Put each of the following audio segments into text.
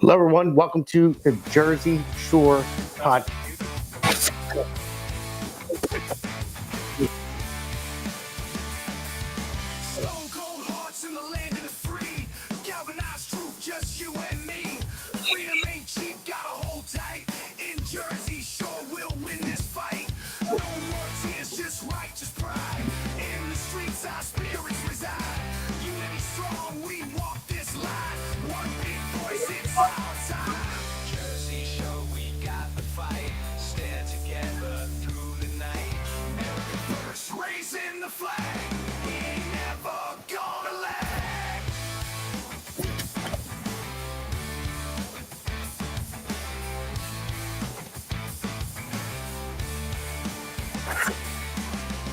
Hello, everyone. Welcome to the Jersey Shore Podcast. Stone cold hearts in the land of the free. Galvanized truth, just you and me. Freedom ain't cheap, gotta hold tight. In Jersey Shore, we'll win this fight. No more tears, just righteous pride. In the streets, our spirits reside. Unity strong, we walk this line. One big voice, it's our time. Jersey Shore, we got the fight. Stand together through the night. America first, raising the flag. We ain't never gonna lag.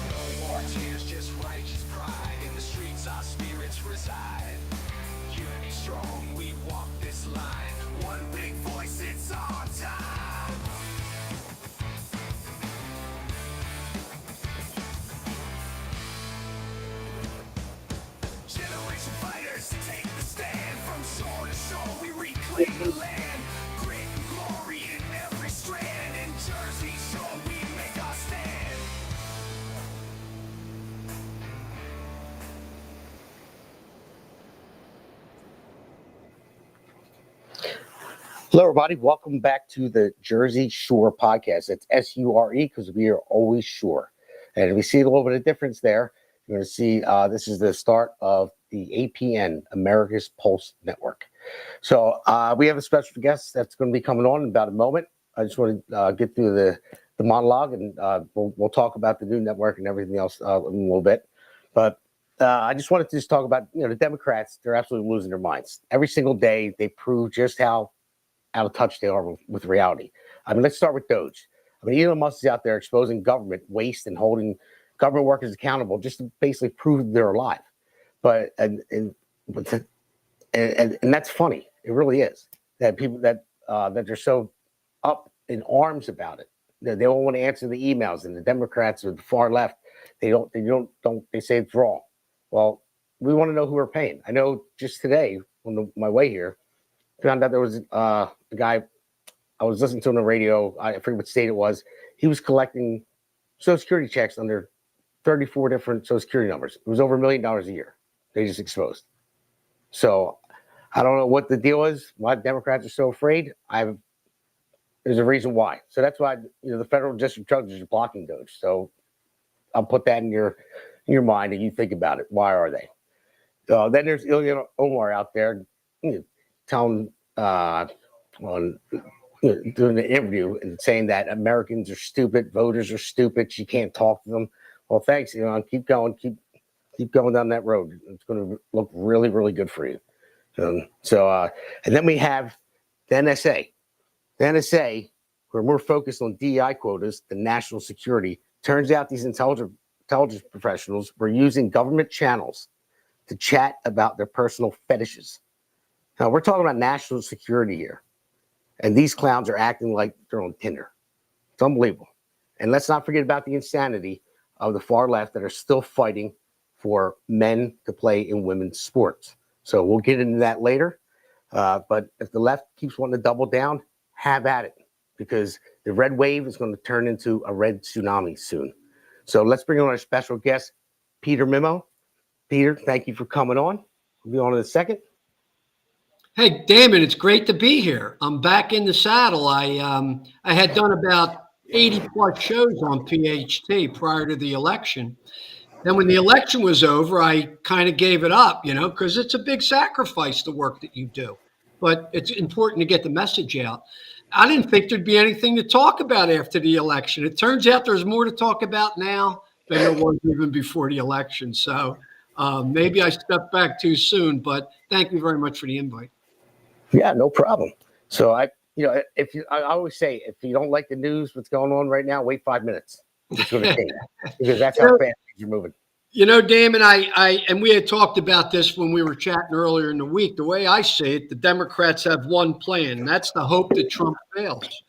No more tears, just righteous pride. In the streets, our spirits reside. Unity strong, we walk this line. One big voice, it's our time. Generation fighters take the stand. From shore to shore, we reclaim the land. Grit and glory in every strand. In Jersey Shore, we make our stand. Hello, everybody. Welcome back to the Jersey Shore Podcast. It's S-U-R-E because we are always sure. And we see a little bit of difference there. You're going to see this is the start of the APN, America's Pulse Network. So we have a special guest that's going to be coming on in about a moment. I just want to get through the monologue, and we'll talk about the new network and everything else in a little bit. But I just wanted to just talk about, the Democrats. They're absolutely losing their minds. Every single day, they prove just how out of touch they are with reality. I mean, let's start with DOGE. I mean, Elon Musk is out there exposing government waste and holding government workers accountable just to basically prove they're alive. But and that's funny. It really is that people that they're so up in arms about it. They don't want to answer the emails, and the Democrats or the far left, they say it's wrong. Well, we want to know who we're paying. I know just today on my way here, found out there was a guy I was listening to on the radio. I forget what state it was. He was collecting Social Security checks under 34 different Social Security numbers. It was over $1 million a year. They just exposed. So I don't know what the deal is. Why Democrats are so afraid. There's a reason why. So that's why the federal district judges are blocking DOGE. So I'll put that in your mind and you think about it. Why are they? Then there's Ilya Omar out there. Telling doing the interview and saying that Americans are stupid, voters are stupid, you can't talk to them. Well, thanks, keep going, keep going down that road. It's going to look really, really good for you. And then we have the NSA. The NSA, we're more focused on DEI quotas than national security. Turns out these intelligence professionals were using government channels to chat about their personal fetishes. Now, we're talking about national security here, and these clowns are acting like they're on Tinder. It's unbelievable. And let's not forget about the insanity of the far left that are still fighting for men to play in women's sports. So we'll get into that later. But if the left keeps wanting to double down, have at it, because the red wave is going to turn into a red tsunami soon. So let's bring on our special guest, Peter Mimmo. Peter, thank you for coming on. We'll be on in a second. Hey, Damon, it's great to be here. I'm back in the saddle. I had done about 80 plus shows on PHT prior to the election. Then when the election was over, I kind of gave it up, because it's a big sacrifice, the work that you do. But it's important to get the message out. I didn't think there'd be anything to talk about after the election. It turns out there's more to talk about now than there was even before the election. So maybe I stepped back too soon, but thank you very much for the invite. Yeah, no problem. So I always say, if you don't like the news, what's going on right now, wait 5 minutes. It's going to change because that's how fast things are moving. Damon, and we had talked about this when we were chatting earlier in the week. The way I see it, the Democrats have one plan, and that's the hope that Trump fails.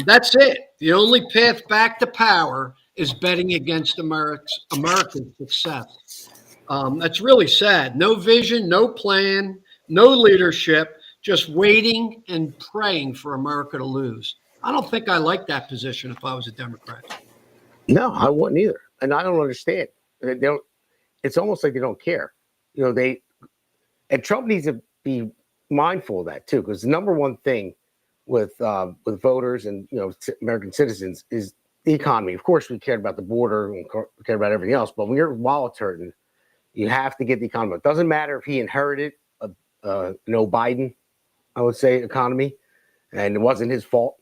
That's it. The only path back to power is betting against American success. That's really sad. No vision, no plan, no leadership. just waiting and praying for America to lose. I don't think I like that position if I was a Democrat. No, I wouldn't either. And I don't understand. They don't, it's almost like they don't care. And Trump needs to be mindful of that too, because the number one thing with voters and American citizens is the economy. Of course, we care about the border and we care about everything else, but when your wallet's hurting, you have to get the economy. It doesn't matter if he inherited no Biden, I would say, economy, and it wasn't his fault,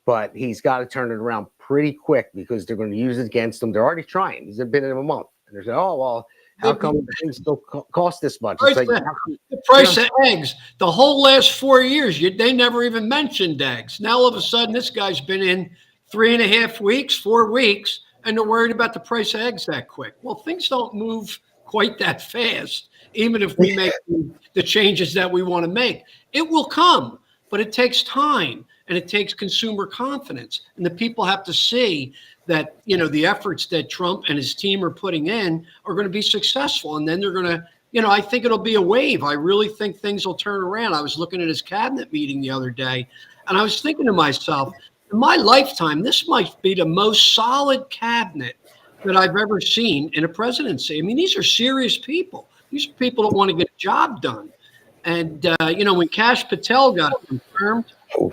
but he's got to turn it around pretty quick because they're going to use it against him. They're already trying. It's been in a month, and they're saying, "Oh well, how come things still cost this much?" It's like the price of eggs. The whole last 4 years, they never even mentioned eggs. Now all of a sudden, this guy's been in 3.5 weeks, 4 weeks, and they're worried about the price of eggs that quick. Well, things don't move quite that fast, even if we make the changes that we want to make. It will come, but it takes time and it takes consumer confidence. And the people have to see that, the efforts that Trump and his team are putting in are going to be successful. And then they're going to, I think it'll be a wave. I really think things will turn around. I was looking at his cabinet meeting the other day, and I was thinking to myself, in my lifetime, this might be the most solid cabinet that I've ever seen in a presidency. I mean, these are serious people. These are people that want to get a job done. And, when Kash Patel got confirmed,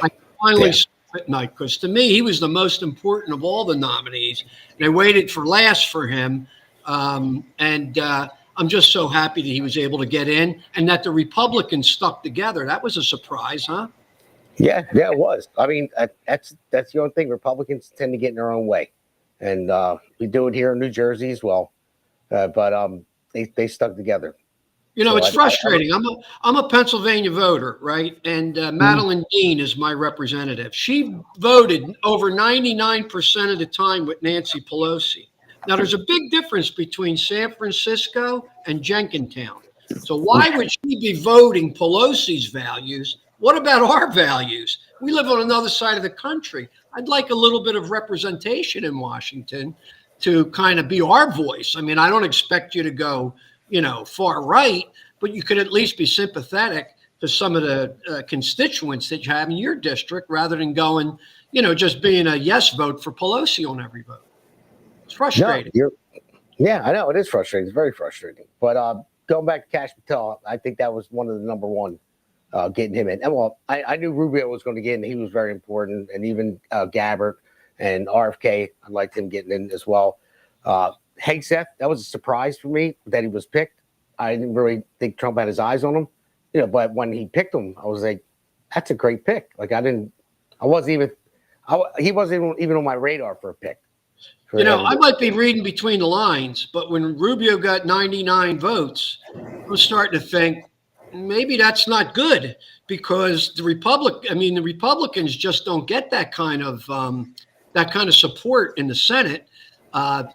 I finally slept at night because to me, he was the most important of all the nominees. They waited for last for him. I'm just so happy that he was able to get in and that the Republicans stuck together. That was a surprise, huh? Yeah, it was. I mean, that's the only thing. Republicans tend to get in their own way, and we do it here in New Jersey as well. But they stuck together. It's frustrating. I'm a Pennsylvania voter, right? And Madeline Dean is my representative. She voted over 99% of the time with Nancy Pelosi. Now, there's a big difference between San Francisco and Jenkintown. So why would she be voting Pelosi's values? What about our values? We live on another side of the country. I'd like a little bit of representation in Washington to kind of be our voice. I mean, I don't expect you to go, far right, but you could at least be sympathetic to some of the constituents that you have in your district rather than going, just being a yes vote for Pelosi on every vote. It's frustrating. Yeah, I know. It is frustrating. It's very frustrating. But going back to Kash Patel, I think that was one of the number one getting him in. And well, I knew Rubio was going to get in. He was very important. And even Gabbard and RFK, I liked him getting in as well. Hegseth, that was a surprise for me that he was picked. I didn't really think Trump had his eyes on him, but when he picked him, I was like, that's a great pick. Like he wasn't even on my radar for a pick. I might be reading between the lines, but when Rubio got 99 votes, I was starting to think maybe that's not good because the Republicans just don't get that kind of support in the Senate.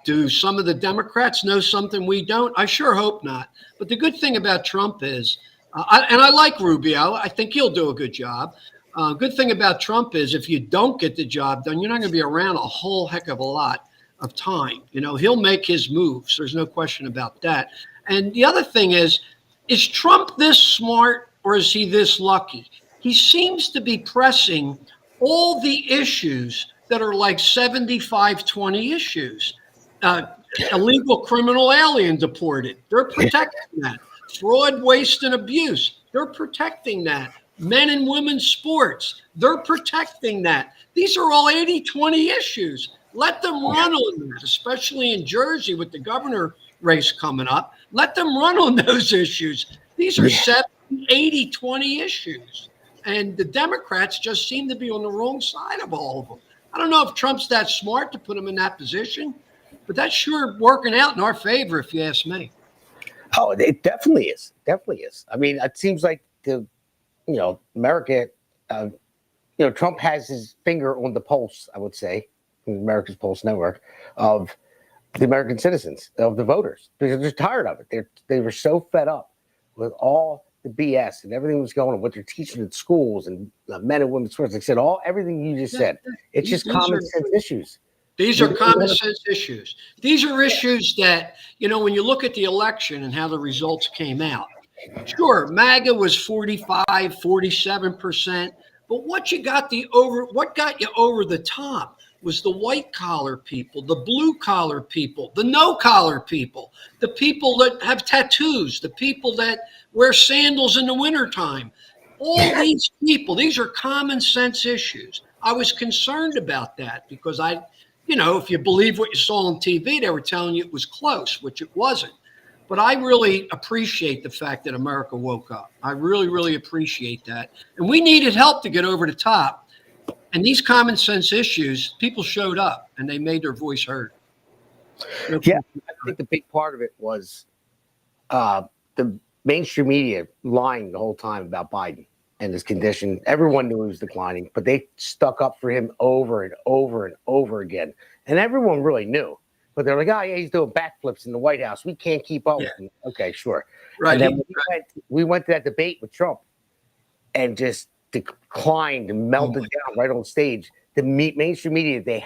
Do some of the Democrats know something we don't? I sure hope not. But the good thing about Trump is, I like Rubio. I think he'll do a good job. Good thing about Trump is if you don't get the job done, you're not going to be around a whole heck of a lot of time. He'll make his moves. There's no question about that. And the other thing is Trump this smart or is he this lucky? He seems to be pressing all the issues that are like 75-20 issues. Illegal criminal alien deported. They're protecting that. Fraud, waste, and abuse. They're protecting that. Men and women's sports. They're protecting that. These are all 80-20 issues. Let them run on that, especially in Jersey with the governor race coming up. Let them run on those issues. These are 80-20 issues. And the Democrats just seem to be on the wrong side of all of them. I don't know if Trump's that smart to put him in that position, but that's sure working out in our favor, if you ask me. Oh, it definitely is. Definitely is. I mean, it seems like America, Trump has his finger on the pulse, I would say, America's Pulse Network, of the American citizens, of the voters, because they're tired of it. They were so fed up with all the BS and everything was going on, what they're teaching in schools and men and women's sports. Like I said, everything you just said. It's just common sense issues. These are common sense issues. These are issues that, when you look at the election and how the results came out, Sure, MAGA was 45, 47%, but what got you over the top was the white collar people, the blue collar people, the no collar people, the people that have tattoos, the people that wear sandals in the wintertime. All these people, these are common sense issues. I was concerned about that because if you believe what you saw on TV, they were telling you it was close, which it wasn't. But I really appreciate the fact that America woke up. I really, really appreciate that. And we needed help to get over the top. And these common sense issues, people showed up and they made their voice heard. Yeah, I think the big part of it was the mainstream media lying the whole time about Biden and his condition. Everyone knew he was declining, but they stuck up for him over and over and over again. And everyone really knew. But they're like, oh, yeah, he's doing backflips in the White House. We can't keep up with him. Okay, sure. Right. And then we went to that debate with Trump and just declined and melted down right on stage. The mainstream media, they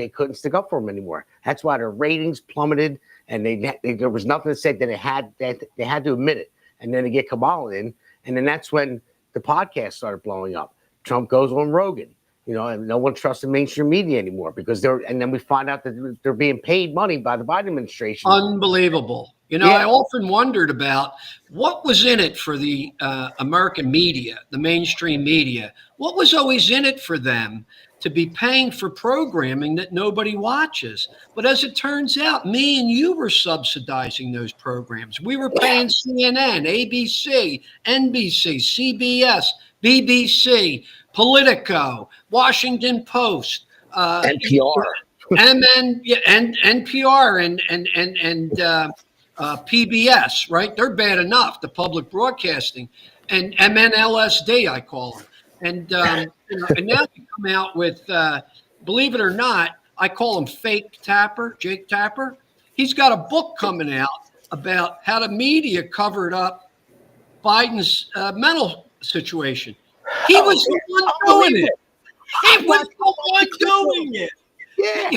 couldn't stick up for him anymore. That's why their ratings plummeted, and there was nothing that said that they had to admit it. And then they get Kamala in, and then that's when the podcast started blowing up. Trump goes on Rogan. And no one trusts the mainstream media anymore because then we find out that they're being paid money by the Biden administration. Unbelievable. I often wondered about what was in it for the American media, the mainstream media. What was always in it for them to be paying for programming that nobody watches? But as it turns out, me and you were subsidizing those programs. We were paying CNN, ABC, NBC, CBS, BBC, Politico, Washington Post, NPR, NPR, and PBS. Right? They're bad enough. The public broadcasting and MNLSD, I call them. And and now they come out with, believe it or not, I call him Fake Tapper, Jake Tapper. He's got a book coming out about how the media covered up Biden's mental situation. He was the one doing it. He was the one doing it. Yeah,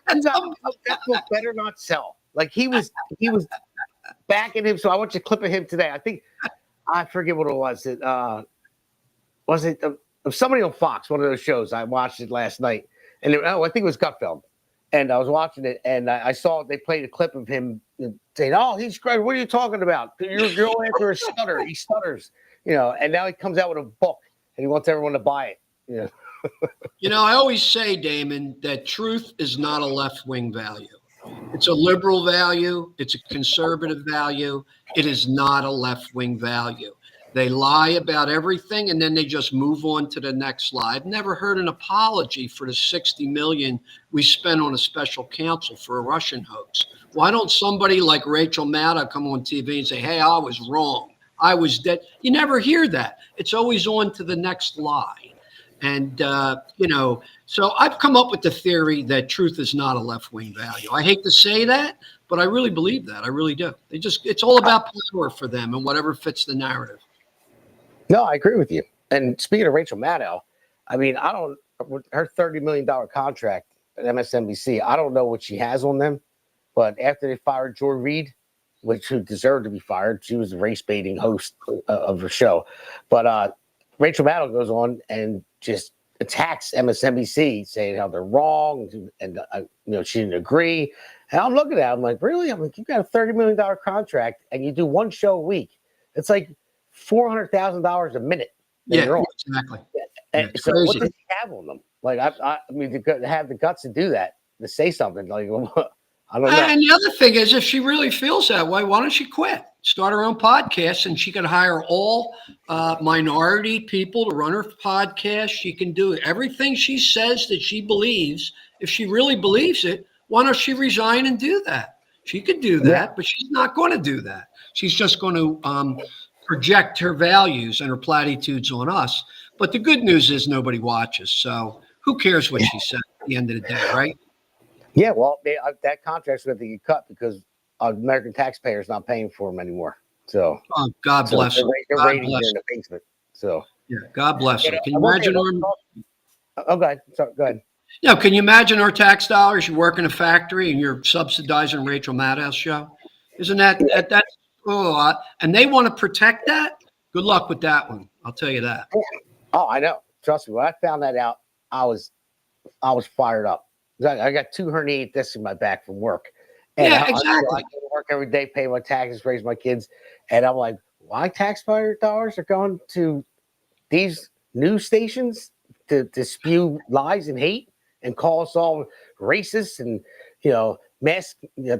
that book better not sell. Like he was backing him. So I watched a clip of him today. I forget what it was. Was it somebody on Fox? One of those shows. I watched it last night, and I think it was Gutfeld. And I was watching it, and I saw they played a clip of him saying, "Oh, he's great. What are you talking about? Your answer is stutter. He stutters." And now he comes out with a book, and he wants everyone to buy it. I always say, Damon, that truth is not a left-wing value. It's a liberal value. It's a conservative value. It is not a left-wing value. They lie about everything, and then they just move on to the next lie. I've never heard an apology for the $60 million we spent on a special counsel for a Russian hoax. Why don't somebody like Rachel Maddow come on TV and say, hey, I was wrong. I was dead. You never hear that. It's always on to the next lie. And, so I've come up with the theory that truth is not a left-wing value. I hate to say that, but I really believe that. I really do. It's all about power for them and whatever fits the narrative. No, I agree with you. And speaking of Rachel Maddow, I mean, her $30 million contract at MSNBC, I don't know what she has on them, but after they fired Joy Reid, which who deserved to be fired, she was the race baiting host of her show. But Rachel Maddow goes on and just attacks MSNBC, saying how they're wrong, and she didn't agree. And I'm looking at it, I'm like, really? I'm like, you got a $30 million contract, and you do one show a week. It's like $400,000 a minute. Yeah, exactly. And so crazy. What does he have on them? Like, I mean, to have the guts to do that, to say something like, I don't know. And the other thing is, if she really feels that way, why don't she quit? Start her own podcast, and she can hire all minority people to run her podcast. She can do everything she says that she believes. If she really believes it, why don't she resign and do that? She could do that, but she's not going to do that. She's just going to project her values and her platitudes on us. But the good news is nobody watches. So who cares what she said at the end of the day, right? Yeah, well, that contract's going to get cut because American taxpayers not paying for them anymore. So, God bless them. They're raiding in the basement. So, yeah, God bless them. Can you imagine Okay, sorry, go ahead. Can you imagine our tax dollars? You work in a factory and you're subsidizing Rachel Maddow's show. Isn't that's And they want to protect that. Good luck with that one. I'll tell you that. Oh, I know. Trust me. When I found that out, I was fired up. I got 2 herniated discs in my back from work. And Yeah, I exactly. go to work every day, pay my taxes, raise my kids. And I'm like, why taxpayer dollars are going to these news stations to spew lies and hate and call us all racist and,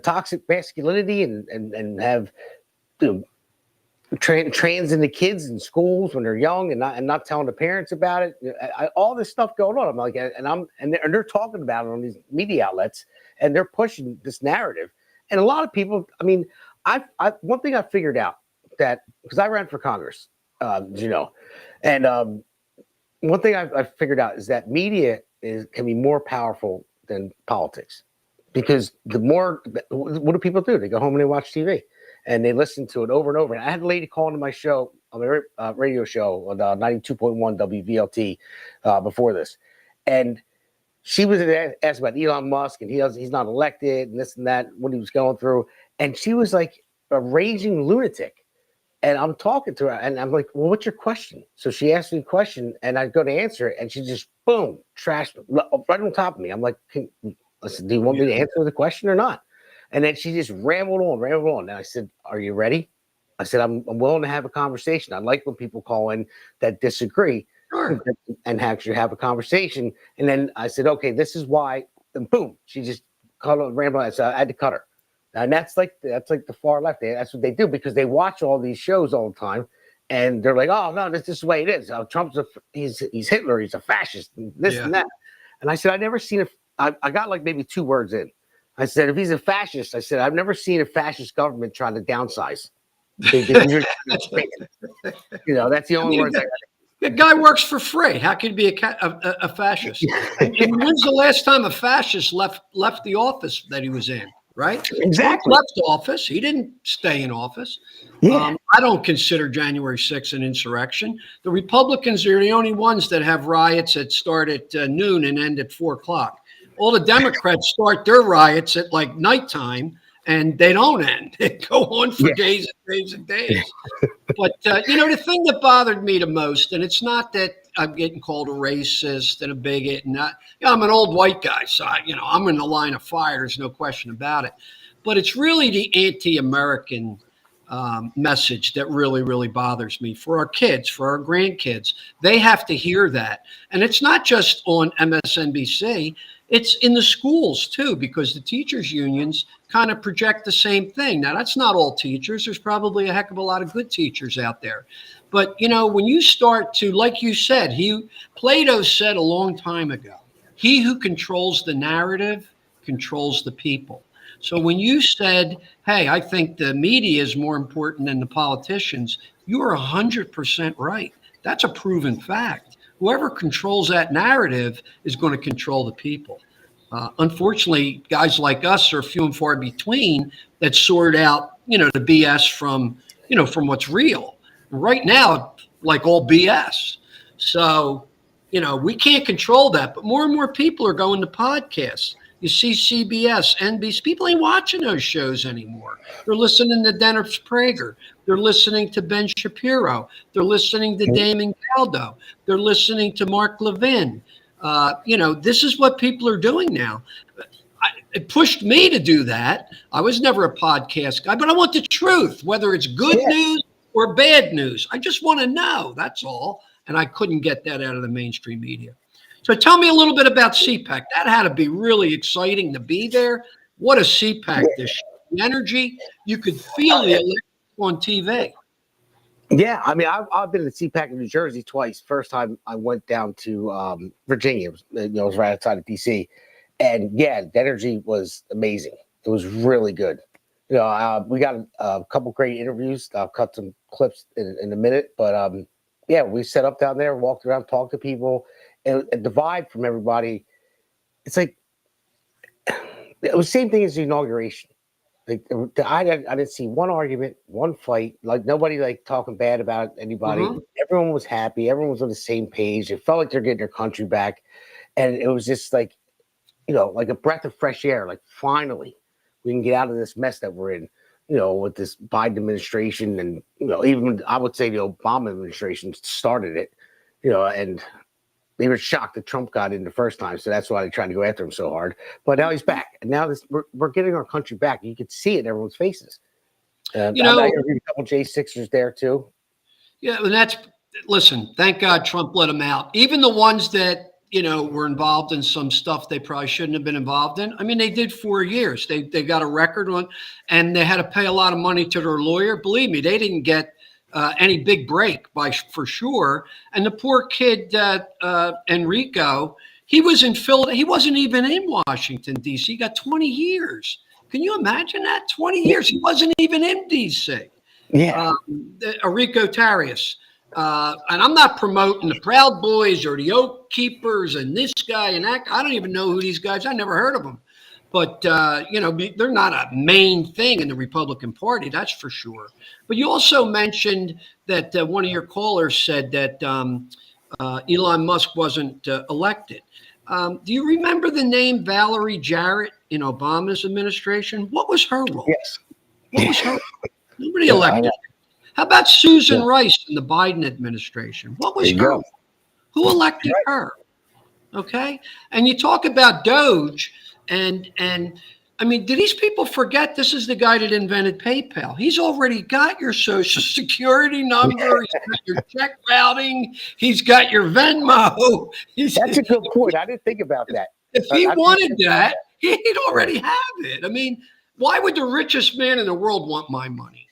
toxic masculinity and have, trans into kids in schools when they're young and not telling the parents about it. All this stuff going on. I'm like, and they're talking about it on these media outlets, and they're pushing this narrative. And a lot of people, I mean, I one thing I figured out that because I ran for Congress, and one thing I figured out is that media can be more powerful than politics, because what do people do? They go home and they watch TV. And they listen to it over and over. And I had a lady call into my show, on my radio show on 92.1 WVLT before this. And she was asked about Elon Musk and he's not elected and this and that, what he was going through. And she was like a raging lunatic. And I'm talking to her and I'm like, well, what's your question? So she asked me a question and I go to answer it. And she just, boom, trashed right on top of me. I'm like, listen, do you want me to answer the question or not? And then she just rambled on. And I said, are you ready? I said, I'm willing to have a conversation. I like when people call in that disagree and actually have a conversation. And then I said, okay, this is why. And boom, she just cut on rambling. So I had to cut her. And that's like the far left. That's what they do because they watch all these shows all the time. And they're like, oh, no, this is the way it is. Trump's he's Hitler. He's a fascist. And this and that. And I said, I've never seen I got like maybe 2 words in. I said, if he's a fascist, I said, I've never seen a fascist government try to downsize. That's the only words I got. The guy works for free. How could he be a fascist? And when's the last time a fascist left the office that he was in? Right? Exactly. Trump left office. He didn't stay in office. Yeah. I don't consider January 6th an insurrection. The Republicans are the only ones that have riots that start at noon and end at 4:00. All the Democrats start their riots at like nighttime and they don't end. They go on for days and days and days. But, the thing that bothered me the most, and it's not that I'm getting called a racist and a bigot, and I'm an old white guy, so I'm in the line of fire. There's no question about it. But it's really the anti-American message that really, really bothers me for our kids, for our grandkids. They have to hear that. And it's not just on MSNBC. It's in the schools, too, because the teachers' unions kind of project the same thing. Now, that's not all teachers. There's probably a heck of a lot of good teachers out there. But, when you start to, like you said, Plato said a long time ago, he who controls the narrative controls the people. So when you said, hey, I think the media is more important than the politicians, you are 100% right. That's a proven fact. Whoever controls that narrative is going to control the people. Unfortunately, guys like us are few and far between that sort out, the BS from what's real. Right now, like all BS. So, we can't control that, but more and more people are going to podcasts. You see CBS, NBC, people ain't watching those shows anymore. They're listening to Dennis Prager. They're listening to Ben Shapiro. They're listening to Damon Galdo. They're listening to Mark Levin. This is what people are doing now. It pushed me to do that. I was never a podcast guy, but I want the truth, whether it's good news or bad news. I just want to know. That's all. And I couldn't get that out of the mainstream media. So tell me a little bit about CPAC. That had to be really exciting to be there. What a CPAC this year. The energy, you could feel the electric on TV. Yeah, I mean, I've been to CPAC in New Jersey twice. First time I went down to Virginia. It was right outside of DC. And yeah, the energy was amazing. It was really good. We got a couple great interviews. I'll cut some clips in a minute. But we set up down there, walked around, talked to people. And a divide from everybody. It's like it was the same thing as the inauguration. Like I didn't see one argument, one fight. Like nobody like talking bad about anybody. Mm-hmm. Everyone was happy. Everyone was on the same page. It felt like they're getting their country back, and it was just like, like a breath of fresh air. Like finally, we can get out of this mess that we're in. with this Biden administration, and even I would say the Obama administration started it, and they were shocked that Trump got in the first time, so that's why they tried to go after him so hard. But now he's back, and now we're getting our country back. You can see it in everyone's faces. I interviewed a couple J6ers there too. Yeah, and listen, thank God Trump let them out. Even the ones that, were involved in some stuff they probably shouldn't have been involved in. I mean, they did 4 years. They got a record on, and they had to pay a lot of money to their lawyer. Believe me, they didn't get any big break for sure. And the poor kid, Enrico, he was in Philadelphia. He wasn't even in Washington, D.C. He got 20 years. Can you imagine that? 20 years. He wasn't even in D.C. Yeah. Enrico Tarius. And I'm not promoting the Proud Boys or the Oath Keepers and this guy and that. I don't even know who these guys. I never heard of them. But, they're not a main thing in the Republican Party, that's for sure. But you also mentioned that one of your callers said that Elon Musk wasn't elected. Do you remember the name Valerie Jarrett in Obama's administration? What was her role? Yes. What was her role? Nobody elected. How about Susan Rice in the Biden administration? What was her? Who elected her? Okay. And you talk about DOGE and I mean, do these people forget this is the guy that invented PayPal? He's already got your social security number. He's got your check routing. He's got your Venmo. That's a good point. I didn't think about that. If he wanted that, he'd already have it. I mean, why would the richest man in the world want my money?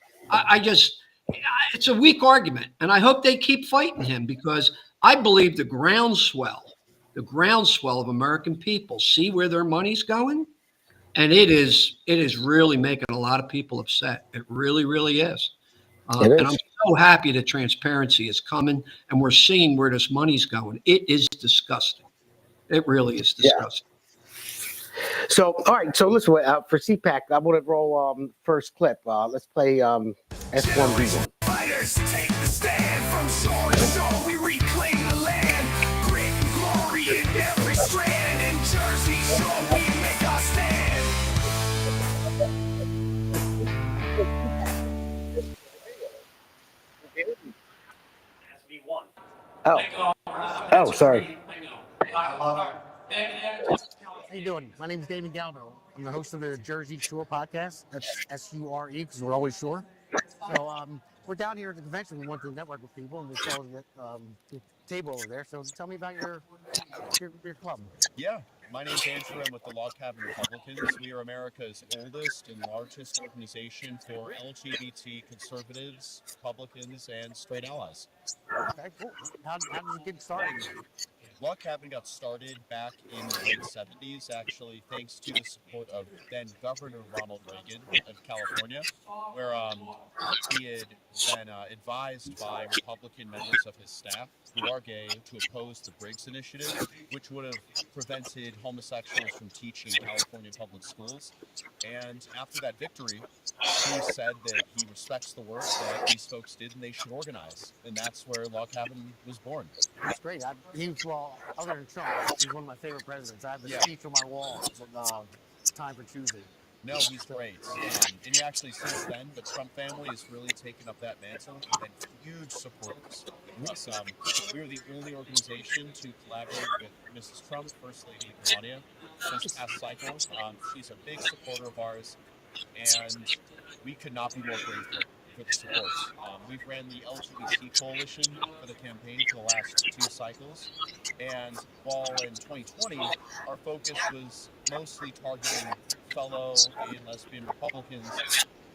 It's a weak argument. And I hope they keep fighting him because I believe the groundswell of American people see where their money's going. And it is really making a lot of people upset. It really, really is. And I'm so happy that transparency is coming and we're seeing where this money's going. It is disgusting. It really is disgusting. Yeah. So, all right. So listen, for CPAC, I'm going to roll first clip. Let's play S1B1. Fighters take the stand from shore to shore. We reclaim the land. Grit and glory in every strand. In Jersey Shore, we make our stand. Oh, sorry. How you doing? My name is Damon Galdo. I'm the host of the Jersey Shore podcast. That's SURE because we're always shore. So we're down here at the convention. We want to network with people, and we saw the table over there. So tell me about your club. Yeah, my name's Andrew. I'm with the Log Cabin Republicans. We are America's oldest and largest organization for LGBT conservatives, Republicans, and straight allies. Okay, cool. How did it get started? Log Cabin got started back in the late 70s, actually, thanks to the support of then Governor Ronald Reagan of California, where he had been advised by Republican members of his staff who are gay to oppose the Briggs Initiative, which would have prevented homosexuals from teaching in California public schools. And after that victory, he said that he respects the work that these folks did and they should organize. And that's where Log Cabin was born. That's great. Other than Trump, he's one of my favorite presidents. I have the speech on my wall, time for choosing. No, he's great. And he actually, since then, the Trump family has really taken up that mantle and been huge supporters of us. We were the only organization to collaborate with Mrs. Trump, First Lady Melania, since past cycle. She's a big supporter of ours, and we could not be more grateful for the support. We've ran the LGBT coalition for the campaign for the last 2 cycles, and while in 2020 our focus was mostly targeting fellow gay and lesbian Republicans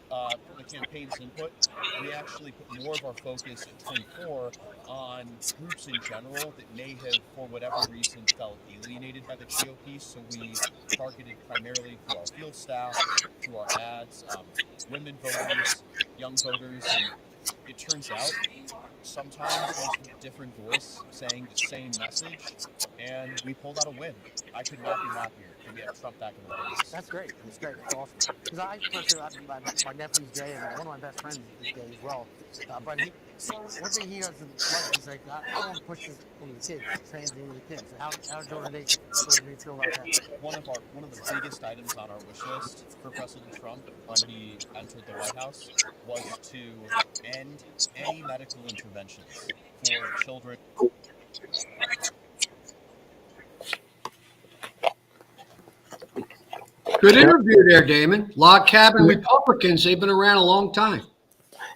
for the campaign's input, we actually put more of our focus in 24 on groups in general that may have, for whatever reason, felt alienated by the GOP. So we targeted primarily through our field staff, through our ads, women voters, young voters, and it turns out sometimes there's a different voice saying the same message, and we pulled out a win. I could not be happier to get Trump back in the White House. That's great. That's great. That's awesome. Because my nephew's gay, and one of my best friends is gay as well. But one thing he doesn't like, he's like, I don't push this on the kids, transgender kids. How's your organization? What do you feel about that? One of the biggest items on our wish list for President Trump when he entered the White House was to end any medical interventions for children. Good interview there, Damon. Log Cabin Republicans, they've been around a long time.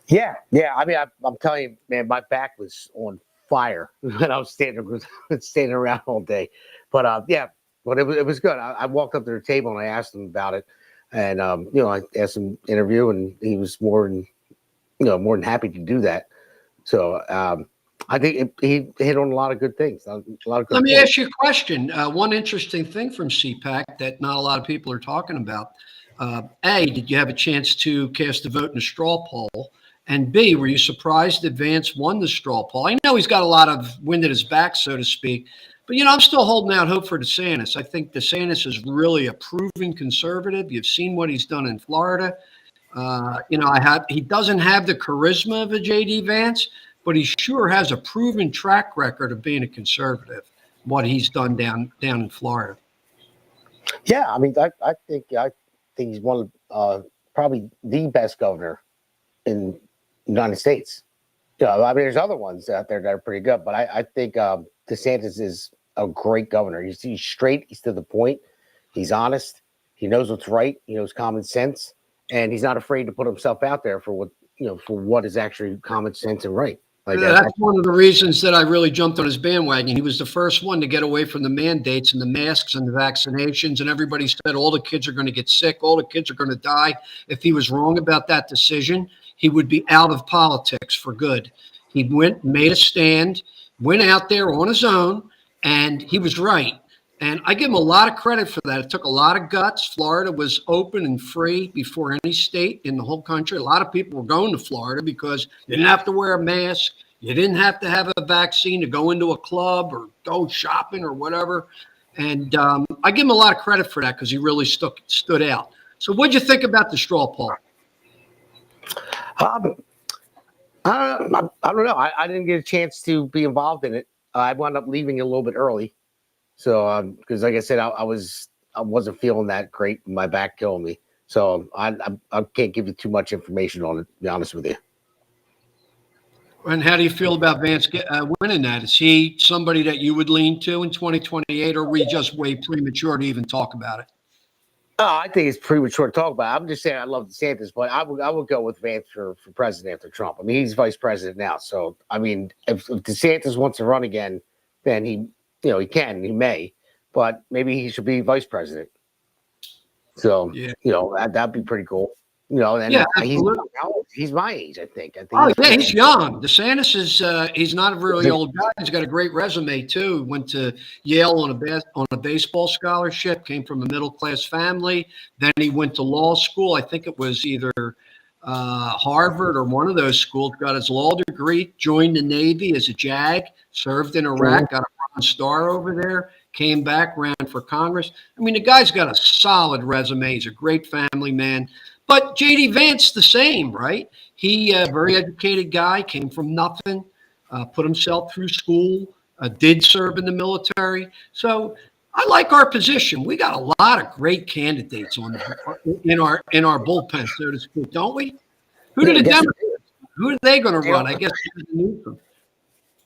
Yeah. I mean, I'm telling you, man, my back was on fire when I was standing around all day. But yeah, but it was good. I walked up to the table and I asked him about it, and I asked him to interview, and he was more than happy to do that. So I think he hit on a lot of good things. Let me ask you a question. One interesting thing from CPAC that not a lot of people are talking about. A, did you have a chance to cast a vote in a straw poll? And B, were you surprised that Vance won the straw poll? I know he's got a lot of wind at his back, so to speak. But, I'm still holding out hope for DeSantis. I think DeSantis is really a proven conservative. You've seen what he's done in Florida. He doesn't have the charisma of a J.D. Vance, but he sure has a proven track record of being a conservative, what he's done down in Florida. Yeah, I mean, I think he's one of probably the best governor in the United States. I mean, there's other ones out there that are pretty good, but I think DeSantis is a great governor. He's straight, he's to the point, he's honest, he knows what's right, he knows common sense, and he's not afraid to put himself out there for what is actually common sense and right. That's one of the reasons that I really jumped on his bandwagon. He was the first one to get away from the mandates and the masks and the vaccinations, and everybody said all the kids are going to get sick, all the kids are going to die. If he was wrong about that decision, he would be out of politics for good. He made a stand, went out there on his own, and he was right. And I give him a lot of credit for that. It took a lot of guts. Florida was open and free before any state in the whole country. A lot of people were going to Florida because you didn't have to wear a mask. You didn't have to have a vaccine to go into a club or go shopping or whatever. And I give him a lot of credit for that because he really stood out. So what'd you think about the straw poll? I don't know. I didn't get a chance to be involved in it. I wound up leaving a little bit early. So, because like I said, I wasn't feeling that great. My back killing me. So I can't give you too much information on it, to be honest with you. And how do you feel about Vance winning that? Is he somebody that you would lean to in 2028, or are we just way premature to even talk about it? I think it's premature to talk about it. I'm just saying I love DeSantis, but I would go with Vance for president after Trump. I mean, he's vice president now. So, I mean, if DeSantis wants to run again, then he may, but maybe he should be vice president. So, yeah. That'd be pretty cool. And yeah, he's my age, I think. He's young. DeSantis is he's not a really old guy. He's got a great resume too. Went to Yale on a baseball scholarship. Came from a middle class family. Then he went to law school. I think it was either Harvard or one of those schools. Got his law degree. Joined the Navy as a JAG. Served in Iraq. Got a Bronze Star over there. Came back, ran for Congress. I mean, the guy's got a solid resume. He's a great family man. But J.D. Vance, the same, right? He, very educated guy, came from nothing, put himself through school, did serve in the military. So I like our position. We got a lot of great candidates in our bullpen, so to speak, don't we? Who are they going to run? I guess Gavin Newsom.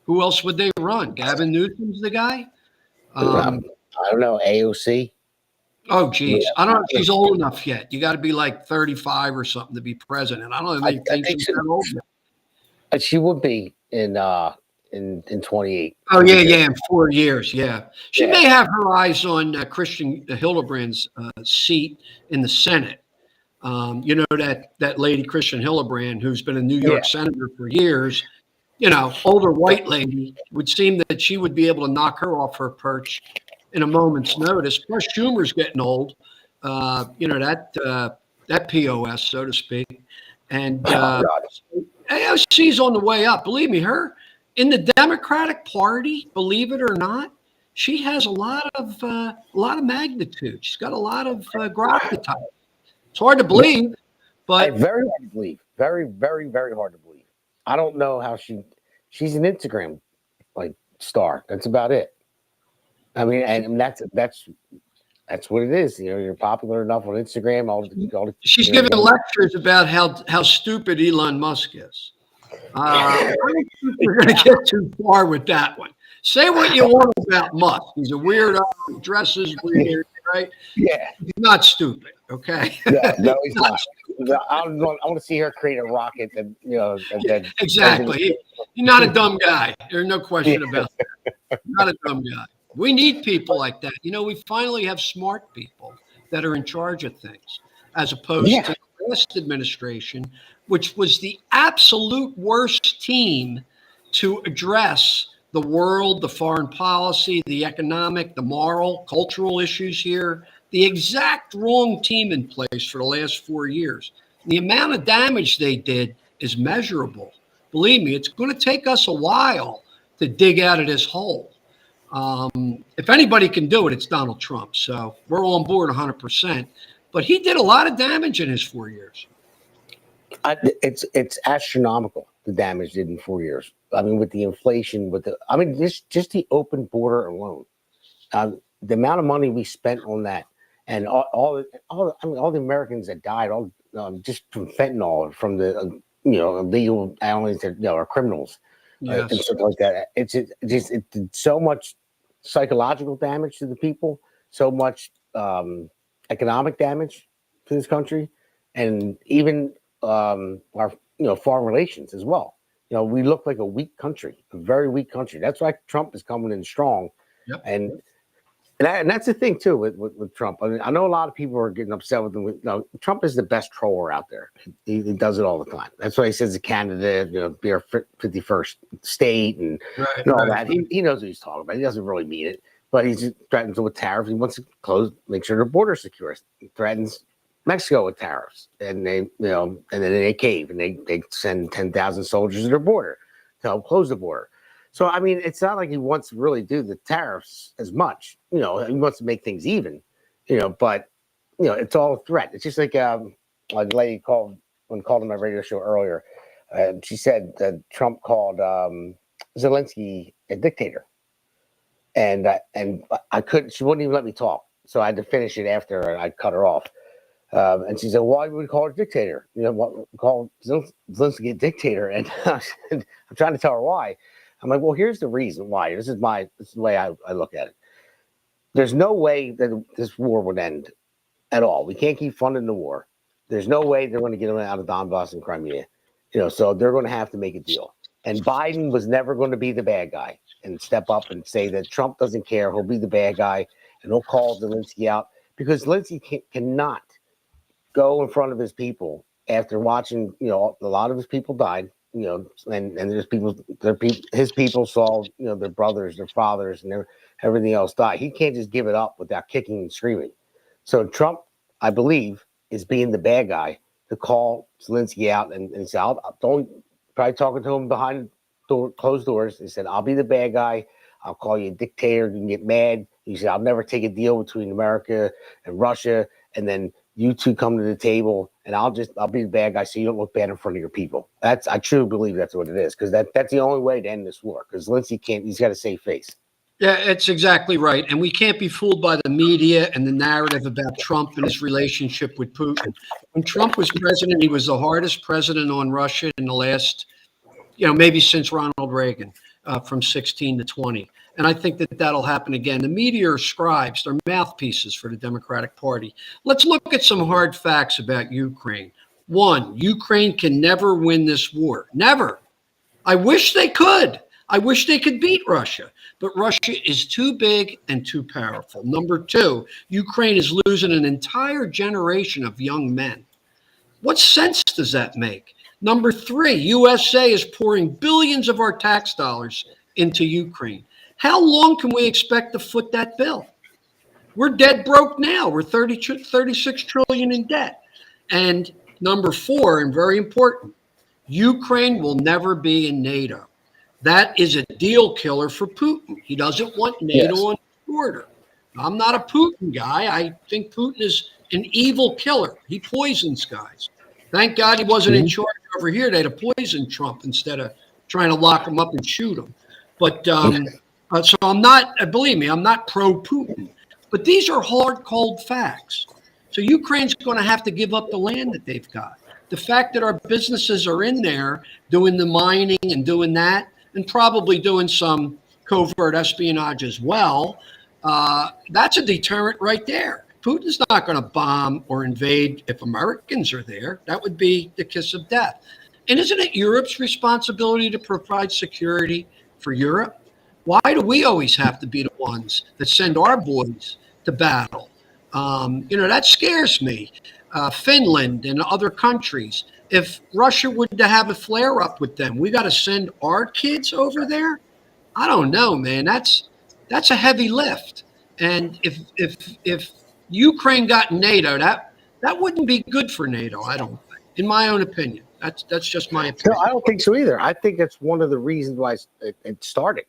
Who else would they run? Gavin Newsom's the guy? I don't know, AOC. Oh, geez. I don't know if she's old enough yet. You got to be like 35 or something to be president. I don't think she's that old yet. She would be in 28. Oh, yeah, in 4 years, yeah. She may have her eyes on Christian Hildebrand's seat in the Senate. That lady, Christian Hildebrand, who's been a New York senator for years, older white lady, would seem that she would be able to knock her off her perch in a moment's notice. Plus, Schumer's getting old. That POS, so to speak. And AOC's on the way up. Believe me, her in the Democratic Party, believe it or not, she has a lot of magnitude. She's got a lot of gravitas. It's hard to believe, but very hard to believe. Very, very, very hard to believe. I don't know how she's an Instagram like star. That's about it. I mean, and that's what it is. You know, you're popular enough on Instagram. She's giving lectures about how stupid Elon Musk is. I don't think we're going to get too far with that one. Say what you want about Musk. He's a weirdo. He dresses weird, right? Yeah. He's not stupid, okay? No, he's not. I want to see her create a rocket that, you know, that Exactly. He's not a dumb guy. There's no question about that. Not a dumb guy. We need people like that. You know, we finally have smart people that are in charge of things, as opposed to the last administration, which was the absolute worst team to address the world, the foreign policy, the economic, the moral, cultural issues here. The exact wrong team in place for the last 4 years. The amount of damage they did is measurable. Believe me, it's going to take us a while to dig out of this hole. If anybody can do it, it's Donald Trump. So we're on board 100%. But he did a lot of damage in his 4 years. It's astronomical, the damage did in 4 years. I mean, with the inflation, just the open border alone, the amount of money we spent on that, and all the Americans that died, just from fentanyl, from the illegal aliens that are criminals, Yes. and stuff like that. It did so much psychological damage to the people, so much economic damage to this country, and even our foreign relations as well. You know, we look like a weak country, a very weak country. That's why Trump is coming in strong. Yep. And that's the thing too with Trump. I mean, I know a lot of people are getting upset with him. Trump is the best troller out there. He does it all the time. That's why he says the candidate, be our 51st state and all that. He knows what he's talking about. He doesn't really mean it, but he just threatens with tariffs. He wants to make sure the border secure. He threatens Mexico with tariffs, and and then they cave and they send 10,000 soldiers to their border to help close the border. So I mean, it's not like he wants to really do the tariffs as much. He wants to make things even. But it's all a threat. It's just like a lady called on my radio show earlier. She said that Trump called Zelensky a dictator, and I couldn't. She wouldn't even let me talk, so I had to finish it after I cut her off. And she said, "Why would we call her a dictator? Call Zelensky a dictator?" And I'm trying to tell her why. I'm like, well, here's the reason why. This is the way I look at it. There's no way that this war would end at all. We can't keep funding the war. There's no way they're going to get them out of Donbass and Crimea. So they're going to have to make a deal. And Biden was never going to be the bad guy and step up and say that Trump doesn't care. He'll be the bad guy and he'll call Zelensky out, because Zelensky cannot go in front of his people after watching, a lot of his people died, and there's his people saw, their brothers, their fathers, and everything else die. He can't just give it up without kicking and screaming. So Trump, I believe, is being the bad guy to call Zelensky out and say, probably talking to him behind closed doors. He said, I'll be the bad guy. I'll call you a dictator. You can get mad. He said, I'll never take a deal between America and Russia. And then you two come to the table, and I'll be the bad guy so you don't look bad in front of your people. I truly believe that's what it is, because that's the only way to end this war, because Zelensky he's got to save face. Yeah, it's exactly right. And we can't be fooled by the media and the narrative about Trump and his relationship with Putin. When Trump was president, he was the hardest president on Russia in the last, maybe since Ronald Reagan, from 16 to 20. And I think that'll happen again. The media are scribes. They're mouthpieces for the Democratic Party. Let's look at some hard facts about Ukraine. One, Ukraine can never win this war. Never. I wish they could. I wish they could beat Russia. But Russia is too big and too powerful. Number two, Ukraine is losing an entire generation of young men. What sense does that make? Number three, USA is pouring billions of our tax dollars into Ukraine. How long can we expect to foot that bill? We're dead broke now. We're 36 trillion in debt. And number four, and very important, Ukraine will never be in NATO. That is a deal killer for Putin. He doesn't want NATO on the border. I'm not a Putin guy. I think Putin is an evil killer. He poisons guys. Thank God he wasn't in charge over here. They'd have poisoned Trump instead of trying to lock him up and shoot him. But so I'm not, believe me, I'm not pro-Putin. But these are hard, cold facts. So Ukraine's going to have to give up the land that they've got. The fact that our businesses are in there doing the mining and doing that, and probably doing some covert espionage as well, that's a deterrent right there. Putin's not going to bomb or invade if Americans are there. That would be the kiss of death. And isn't it Europe's responsibility to provide security for Europe? Why do we always have to be the ones that send our boys to battle? That scares me. Finland and other countries. If Russia would to have a flare up with them, we got to send our kids over there. I don't know, man. That's a heavy lift. And if Ukraine got NATO, that wouldn't be good for NATO. I don't think, in my own opinion. That's just my opinion. No, I don't think so either. I think that's one of the reasons why it started,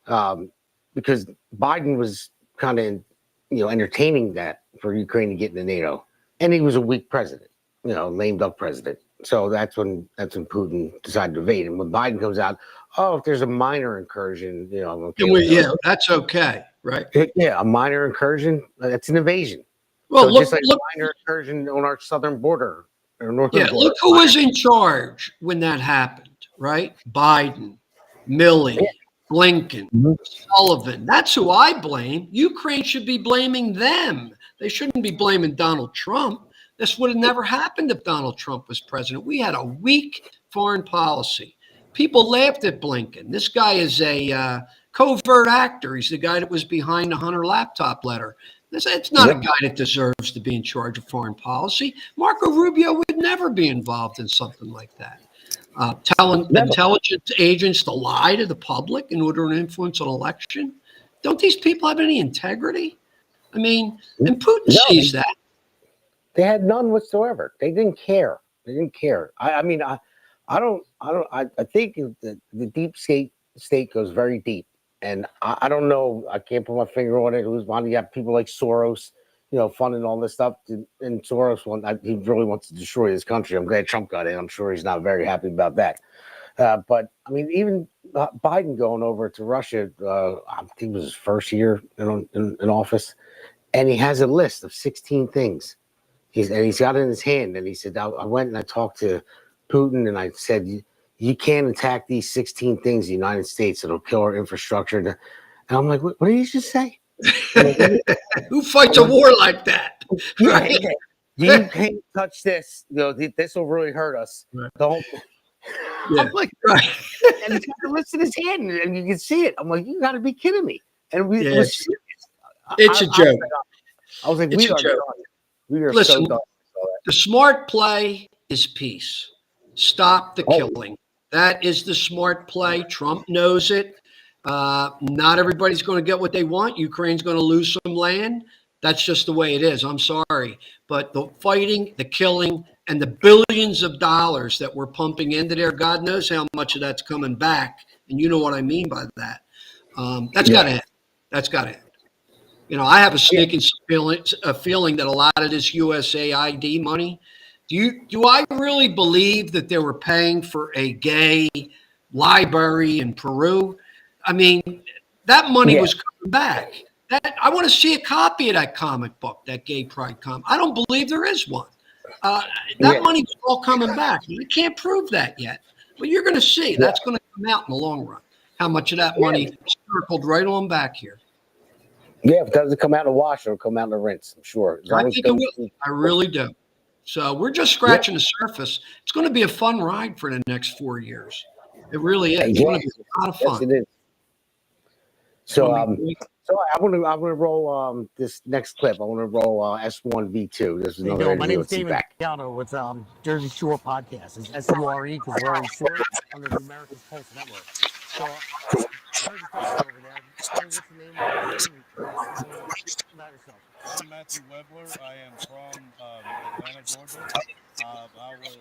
because Biden was kind of entertaining that for Ukraine to get into NATO, and he was a weak president, lame duck president. So that's when Putin decided to invade. And when Biden comes out, oh, if there's a minor incursion, I'm okay. That's okay, right? Yeah, a minor incursion, that's an invasion. Well, so just like a minor incursion on our southern border or northern border. Look who was in charge when that happened, right? Biden, Milley, Blinken, Sullivan. That's who I blame. Ukraine should be blaming them. They shouldn't be blaming Donald Trump. This would have never happened if Donald Trump was president. We had a weak foreign policy. People laughed at Blinken. This guy is a covert actor. He's the guy that was behind the Hunter laptop letter. It's not a guy that deserves to be in charge of foreign policy. Marco Rubio would never be involved in something like that. Telling intelligence agents to lie to the public in order to influence an election. Don't these people have any integrity? I mean, and Putin sees that. They had none whatsoever. They didn't care. I think the deep state goes very deep. And I don't know. I can't put my finger on it. Who's on? You have people like Soros, funding all this stuff. And Soros, he really wants to destroy this country. I'm glad Trump got in. I'm sure he's not very happy about that. But I mean, even Biden going over to Russia, I think it was his first year in office, and he has a list of 16 things. He's got it in his hand, and he said, I went and I talked to Putin, and I said, you can't attack these 16 things in the United States. It'll kill our infrastructure. And I'm like, what did you just say? Who fights a war like that? Right? You can't touch this. This will really hurt us. Right. Don't. Yeah. I'm like, right. And he's got the list in his hand, and you can see it. I'm like, you got to be kidding me. And it was serious. It's a joke. I was like, we are done. We are Listen, so done. The smart play is peace. Stop the killing. That is the smart play. Trump knows it. Not everybody's going to get what they want. Ukraine's going to lose some land. That's just the way it is. I'm sorry. But the fighting, the killing, and the billions of dollars that we're pumping into there, God knows how much of that's coming back. And you know what I mean by that. That's got to end. That's got to end. I have a sneaking feeling that a lot of this USAID money, do I really believe that they were paying for a gay library in Peru? I mean, that money was coming back. I want to see a copy of that comic book, that gay pride comic. I don't believe there is one. That money's all coming back. You can't prove that yet. But you're going to see. That's going to come out in the long run, how much of that money circled right on back here. Yeah, if it doesn't come out in the wash, it'll come out in the rinse, I'm sure. I think it will. I really do. So we're just scratching the surface. It's going to be a fun ride for the next 4 years. It really is. It's going to be a lot of fun. Yes, it is. So, I want to roll this next clip. I want to roll S1V2. This is another. My name is Damon Galdo with Jersey Shore Podcast. It's SURE because we're on shore under the America's Pulse Network. So, over there. What's the name of I'm Matthew Webler. I am from Atlanta, Georgia. I was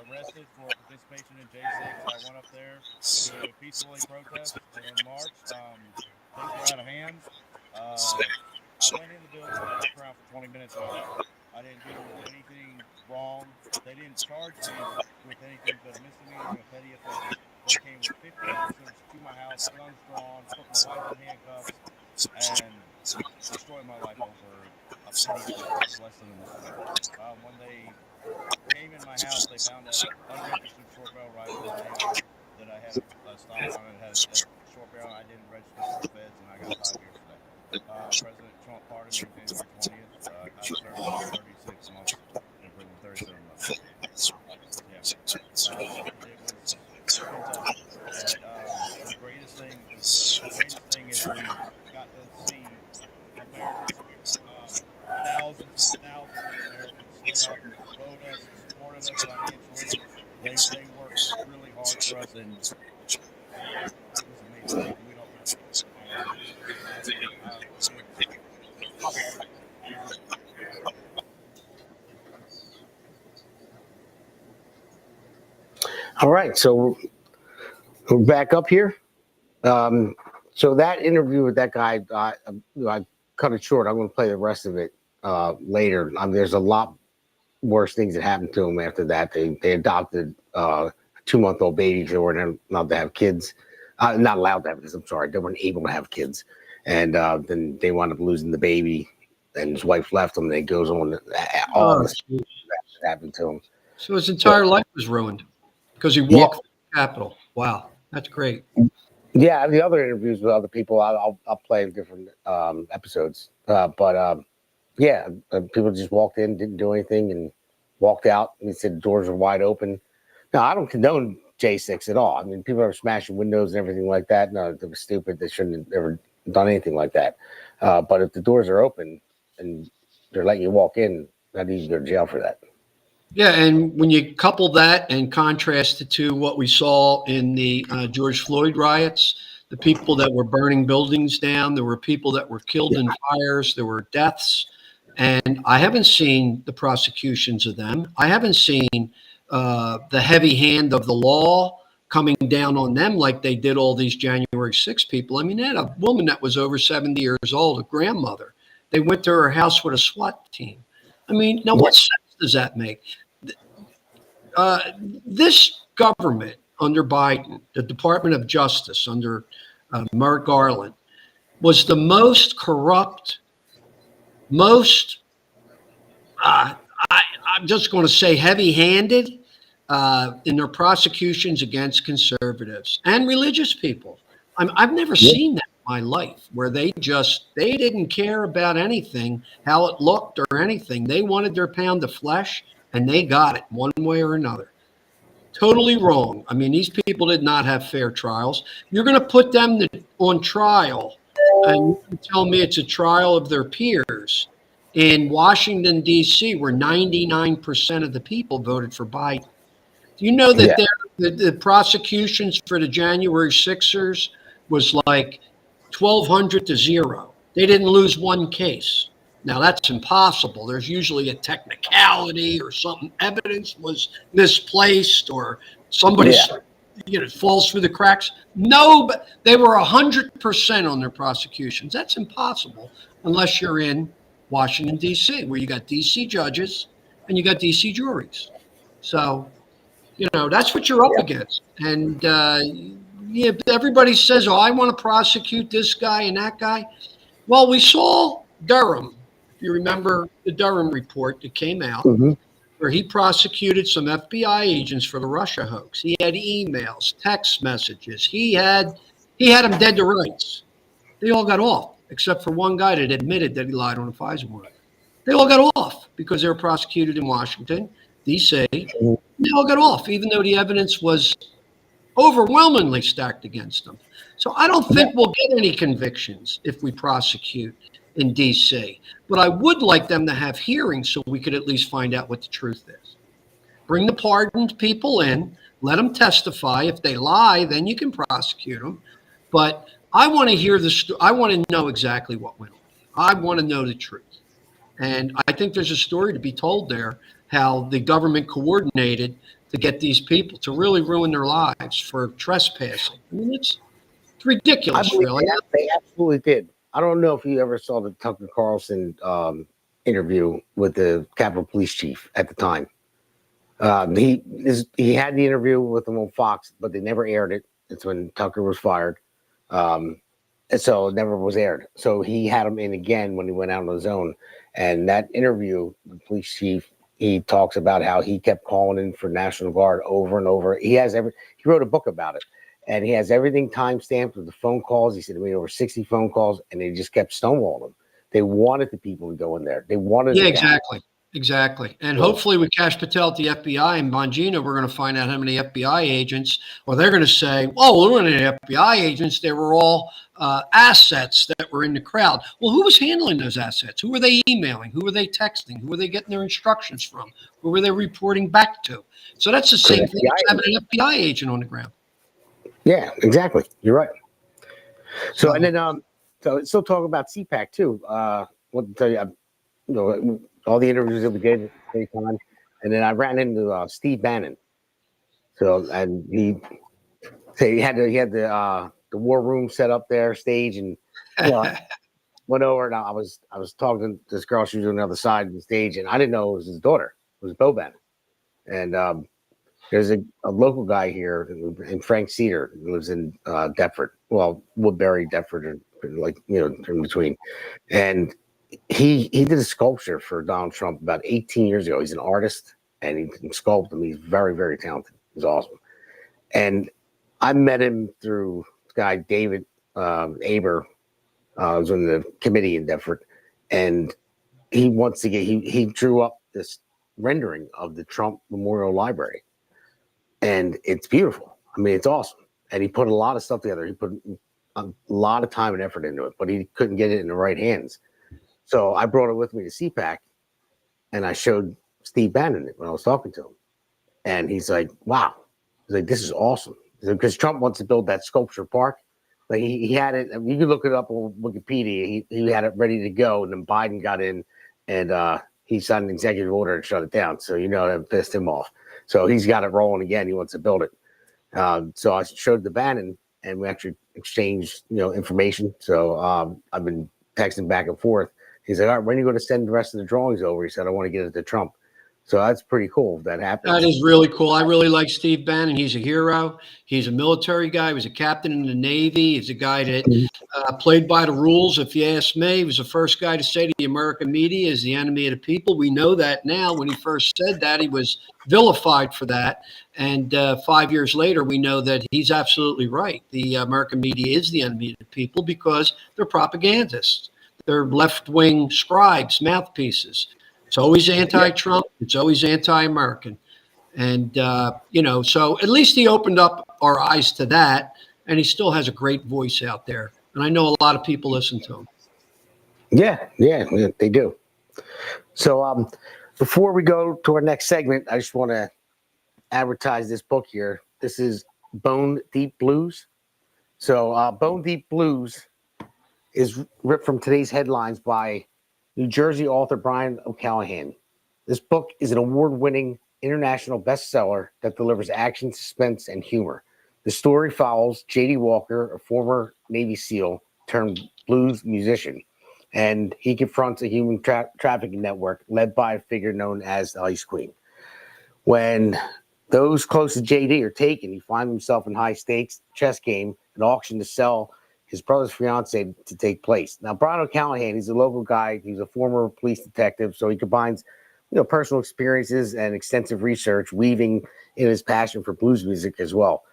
arrested for participation in J6. I went up there to peacefully protest in March. Things were out of hand. I went in the building and walked around for 20 minutes. I didn't do anything wrong. They didn't charge me with anything but a misdemeanor and a petty offense. They came with 50 officers to my house, guns drawn, put my wife in handcuffs, and destroyed my life over a petty offense, less than a misdemeanor. When they came in my house, they found an unregistered short barrel rifle in my neighborhood that I had a stop on it. It had a short barrel. I didn't register with the feds, and I got 5 years for that. President Trump pardoned me January 20th. I served 36 months in prison, 37 months. Yeah. It was fantastic. But the greatest thing is we got to see Americans, thousands and thousands of Americans stood up, voted us, supported us financially. They worked really hard for us, and it was amazing. We don't. All right, so we're back up here. So that interview with that guy, I cut it short. I'm going to play the rest of it later. There's a lot worse things that happened to him after that. They adopted a 2-month-old baby. They weren't allowed to have kids. Not allowed to have kids. I'm sorry. They weren't able to have kids. And then they wound up losing the baby, and his wife left him. And it goes on all this that happened to him. So his entire life was ruined because he walked through the Capitol. Wow, that's great. Yeah, the other interviews with other people, I'll play in different episodes. People just walked in, didn't do anything, and walked out. And he said the doors were wide open. Now, I don't condone J6 at all. I mean, people are smashing windows and everything like that. No, they were stupid. They shouldn't have ever done anything like that. But if the doors are open and they're letting you walk in, I need to go to jail for that. Yeah, and when you couple that and contrast it to what we saw in the George Floyd riots, the people that were burning buildings down, there were people that were killed in fires, there were deaths, and I haven't seen the prosecutions of them. I haven't seen the heavy hand of the law coming down on them like they did all these January 6 people. I mean, they had a woman that was over 70 years old, a grandmother. They went to her house with a SWAT team. I mean, now what sense does that make? This government under Biden, the Department of Justice under Merrick Garland, was the most corrupt, most, I'm just going to say heavy-handed in their prosecutions against conservatives and religious people. I've never seen that in my life where they didn't care about anything, how it looked or anything. They wanted their pound of flesh, and they got it one way or another. Totally wrong. I mean, these people did not have fair trials. You're going to put them on trial, and you tell me it's a trial of their peers in Washington, D.C., where 99% of the people voted for Biden. Do you know that the prosecutions for the January 6ers was like 1,200 to 0? They didn't lose one case. Now, that's impossible. There's usually a technicality or something. Evidence was misplaced or somebody falls through the cracks. No, but they were 100% on their prosecutions. That's impossible unless you're in Washington, D.C., where you got D.C. judges and you got D.C. juries. So, that's what you're up against. And everybody says, I want to prosecute this guy and that guy. Well, we saw Durham. If you remember the Durham report that came out, where he prosecuted some FBI agents for the Russia hoax. He had emails, text messages. He had them dead to rights. They all got off, except for one guy that admitted that he lied on a FISA warrant. They all got off because they were prosecuted in Washington, D.C. They all got off, even though the evidence was overwhelmingly stacked against them. So I don't think we'll get any convictions if we prosecute in D.C. But I would like them to have hearings so we could at least find out what the truth is. Bring the pardoned people in, let them testify. If they lie, then you can prosecute them. But I want to hear I want to know exactly what went on. I want to know the truth. And I think there's a story to be told there, how the government coordinated to get these people to really ruin their lives for trespassing. I mean, it's ridiculous, really. They absolutely did. I don't know if you ever saw the Tucker Carlson interview with the Capitol Police Chief at the time. He had the interview with him on Fox, but they never aired it. It's when Tucker was fired. And so it never was aired. So he had him in again when he went out on his own. And that interview, the police chief, he talks about how he kept calling in for National Guard over and over. He wrote a book about it, and he has everything time stamped with the phone calls. He said he made over 60 phone calls, and they just kept stonewalling him. They wanted the people to go in there. They wanted. Yeah, exactly. Exactly. And hopefully with Cash Patel at the FBI and Bongino, we're going to find out how many FBI agents, or they're going to say, oh, we weren't any FBI agents. They were all assets that were in the crowd. Well, who was handling those assets? Who were they emailing? Who were they texting? Who were they getting their instructions from? Who were they reporting back to? So that's the same thing as having an FBI agent on the ground. Yeah, exactly. You're right. So, and then, so still talking about CPAC too. What to tell you, all the interviews that we gave at the same time, and then I ran into Steve Bannon. So, and he had the war room set up there, stage, and went over, and I was talking to this girl. She was on the other side of the stage, and I didn't know it was his daughter. It was Bo Bannon, and there's a local guy here in Frank Cedar who lives in Deptford, well, Woodbury, Deptford, like in between, and he did a sculpture for Donald Trump about 18 years ago. He's an artist, and he can sculpt him. He's very, very talented. He's awesome. And I met him through this guy, David Aber, was on the committee in Deptford. And he wants to he drew up this rendering of the Trump Memorial Library. And it's beautiful. I mean, it's awesome. And he put a lot of stuff together. He put a lot of time and effort into it, but he couldn't get it in the right hands. So I brought it with me to CPAC, and I showed Steve Bannon it when I was talking to him. And he's like, wow. He's like, this is awesome. Because Trump wants to build that sculpture park. Like he had it. I mean, you can look it up on Wikipedia. He had it ready to go, and then Biden got in, and he signed an executive order and shut it down. So that pissed him off. So he's got it rolling again. He wants to build it. So I showed the Bannon, and we actually exchanged information. So I've been texting back and forth. He's like, all right, when are you going to send the rest of the drawings over? He said, I want to get it to Trump. So that's pretty cool if that happens. That is really cool. I really like Steve Bannon. He's a hero. He's a military guy. He was a captain in the Navy. He's a guy that played by the rules. If you ask me, he was the first guy to say the American media is the enemy of the people. We know that now. When he first said that, he was vilified for that. And 5 years later, we know that he's absolutely right. The American media is the enemy of the people because they're propagandists. They're left-wing scribes, mouthpieces. It's always anti-Trump. It's always anti-American. And, so at least he opened up our eyes to that. And he still has a great voice out there. And I know a lot of people listen to him. Yeah, they do. So before we go to our next segment, I just want to advertise this book here. This is Bone Deep Blues. So Bone Deep Blues is ripped from today's headlines by New Jersey author Brian O'Callahan. This book is an award-winning international bestseller that delivers action, suspense, and humor. The story follows J.D. Walker, a former Navy SEAL turned blues musician, and he confronts a human trafficking network led by a figure known as the Ice Queen. When those close to J.D. are taken, he finds himself in high-stakes chess game, an auction to sell his brother's fiance to take place. Now, Brian O'Callahan, he's a local guy. He's a former police detective, so he combines, personal experiences and extensive research, weaving in his passion for blues music as well.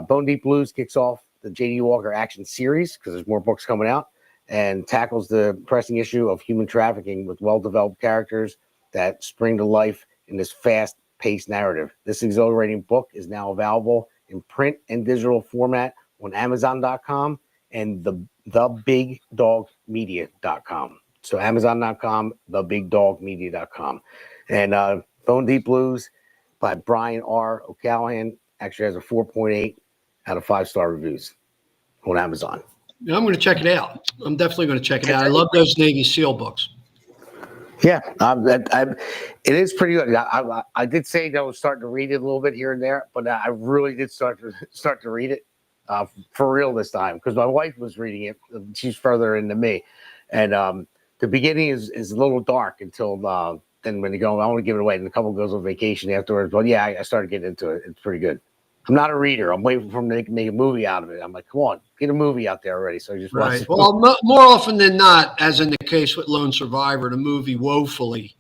Bone Deep Blues kicks off the J.D. Walker action series because there's more books coming out, and tackles the pressing issue of human trafficking with well-developed characters that spring to life in this fast-paced narrative. This exhilarating book is now available in print and digital format on Amazon.com and thebigdogmedia.com. So Amazon.com, thebigdogmedia.com. And Bone Deep Blues by Brian R. O'Callahan actually has a 4.8 out of 5-star reviews on Amazon. I'm going to check it out. I'm definitely going to check it out. I love those Navy SEAL books. Yeah, it is pretty good. I did say that I was starting to read it a little bit here and there, but I really did start to read it for real this time because my wife was reading it. She's further into me, and the beginning is a little dark until then when they go, I want to give it away, and the couple goes on vacation afterwards. But yeah, I started getting into it. It's pretty good. I'm not a reader. I'm waiting for them to make a movie out of it. I'm like, come on, get a movie out there already. So I just watched Right. it. Well, more often than not, as in the case with Lone Survivor, the movie woefully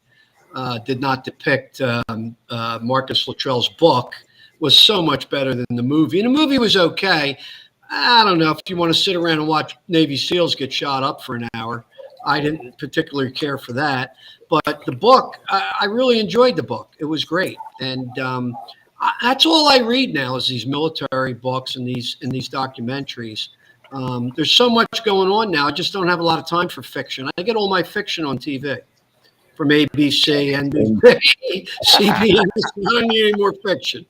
did not depict Marcus Luttrell's book. Was so much better than the movie. And the movie was okay. I don't know if you want to sit around and watch Navy SEALs get shot up for an hour. I didn't particularly care for that. But the book, I really enjoyed the book. It was great. And that's all I read now is these military books and these documentaries. There's so much going on now. I just don't have a lot of time for fiction. I get all my fiction on TV from ABC, NBC, CBS. I don't need any more fiction.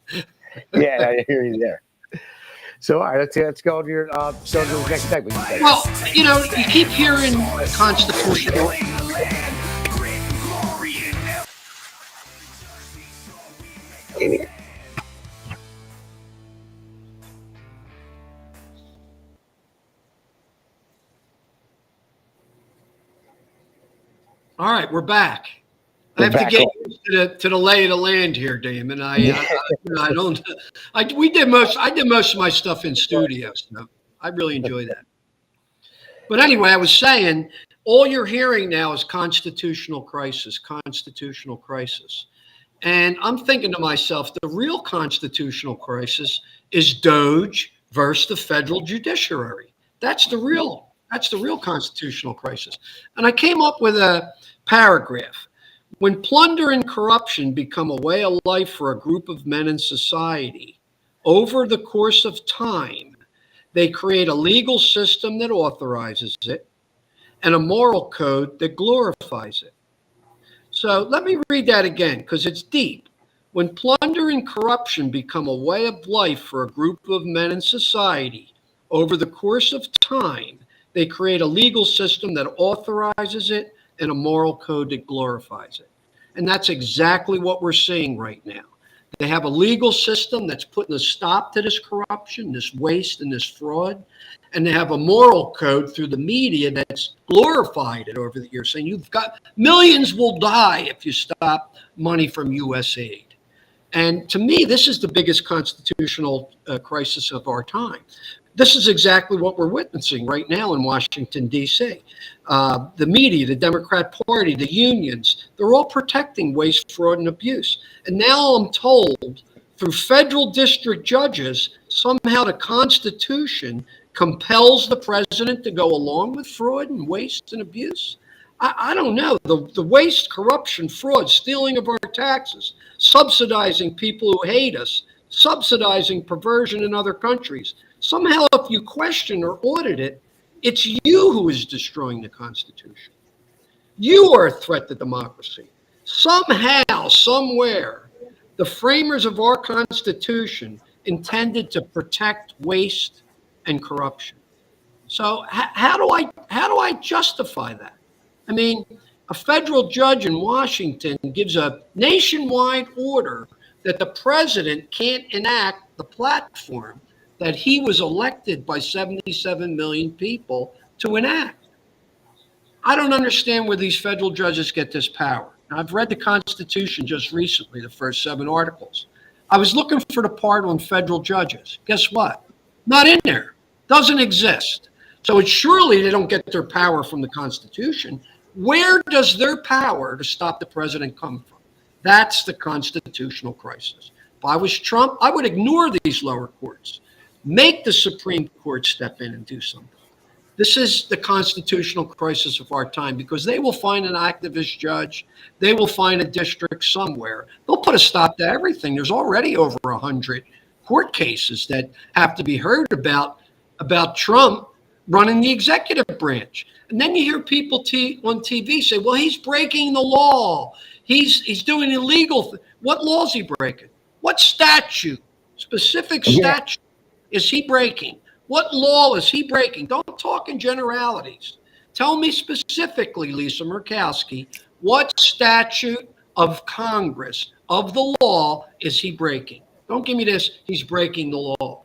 Yeah, I hear you there. So, all right, let's go to your so to the next segment. Well, you keep hearing constitutional. All right, we're back. I have to get used to the lay of the land here, Damon. I don't. I did most of my stuff in studio, so I really enjoy that. But anyway, I was saying, all you're hearing now is constitutional crisis, and I'm thinking to myself, the real constitutional crisis is DOGE versus the federal judiciary. That's the real constitutional crisis. And I came up with a paragraph. When plunder and corruption become a way of life for a group of men in society, over the course of time, they create a legal system that authorizes it and a moral code that glorifies it. So let me read that again because it's deep. When plunder and corruption become a way of life for a group of men in society, over the course of time, they create a legal system that authorizes it and a moral code that glorifies it. And that's exactly what we're seeing right now. They have a legal system that's putting a stop to this corruption, this waste, and this fraud. And they have a moral code through the media that's glorified it over the years, saying you've got millions will die if you stop money from U.S. aid. And to me, this is the biggest constitutional crisis of our time. This is exactly what we're witnessing right now in Washington, D.C. The media, the Democrat Party, the unions, they're all protecting waste, fraud, and abuse. And now I'm told through federal district judges, somehow the Constitution compels the president to go along with fraud and waste and abuse. I don't know. The waste, corruption, fraud, stealing of our taxes, subsidizing people who hate us, subsidizing perversion in other countries. Somehow, if you question or audit it, it's you who is destroying the Constitution. You are a threat to democracy. Somehow, somewhere, the framers of our Constitution intended to protect waste and corruption. So how do I justify that? I mean, a federal judge in Washington gives a nationwide order that the president can't enact the platform that he was elected by 77 million people to enact. I don't understand where these federal judges get this power. Now, I've read the Constitution just recently, the first 7 articles. I was looking for the part on federal judges. Guess what? Not in there. Doesn't exist. So it's surely they don't get their power from the Constitution. Where does their power to stop the president come from? That's the constitutional crisis. If I was Trump, I would ignore these lower courts. Make the Supreme Court step in and do something. This is the constitutional crisis of our time because they will find an activist judge. They will find a district somewhere. They'll put a stop to everything. There's already over 100 court cases that have to be heard about Trump running the executive branch. And then you hear people on TV say, well, he's breaking the law. He's doing illegal. What law is he breaking? What statute, specific statute is he breaking? What law is he breaking? Don't talk in generalities. Tell me specifically, Lisa Murkowski, what statute of Congress, of the law, is he breaking? Don't give me this, he's breaking the law.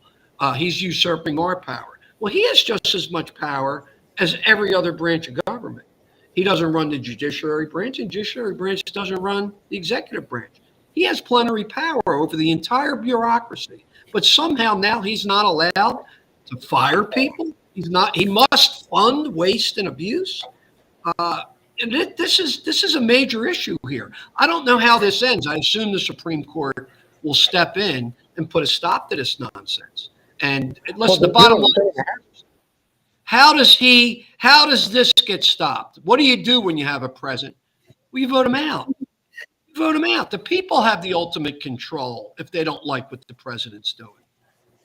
He's usurping our power. Well, he has just as much power as every other branch of government. He doesn't run the judiciary branch, and judiciary branch doesn't run the executive branch. He has plenary power over the entire bureaucracy, but somehow now he's not allowed to fire people. He must fund waste and abuse. And this is a major issue here. I don't know how this ends. I assume the Supreme Court will step in and put a stop to this nonsense. And listen, the bottom line is, how does this get stopped? What do you do when you have a president? Well, you vote him out. You vote him out. The people have the ultimate control if they don't like what the president's doing.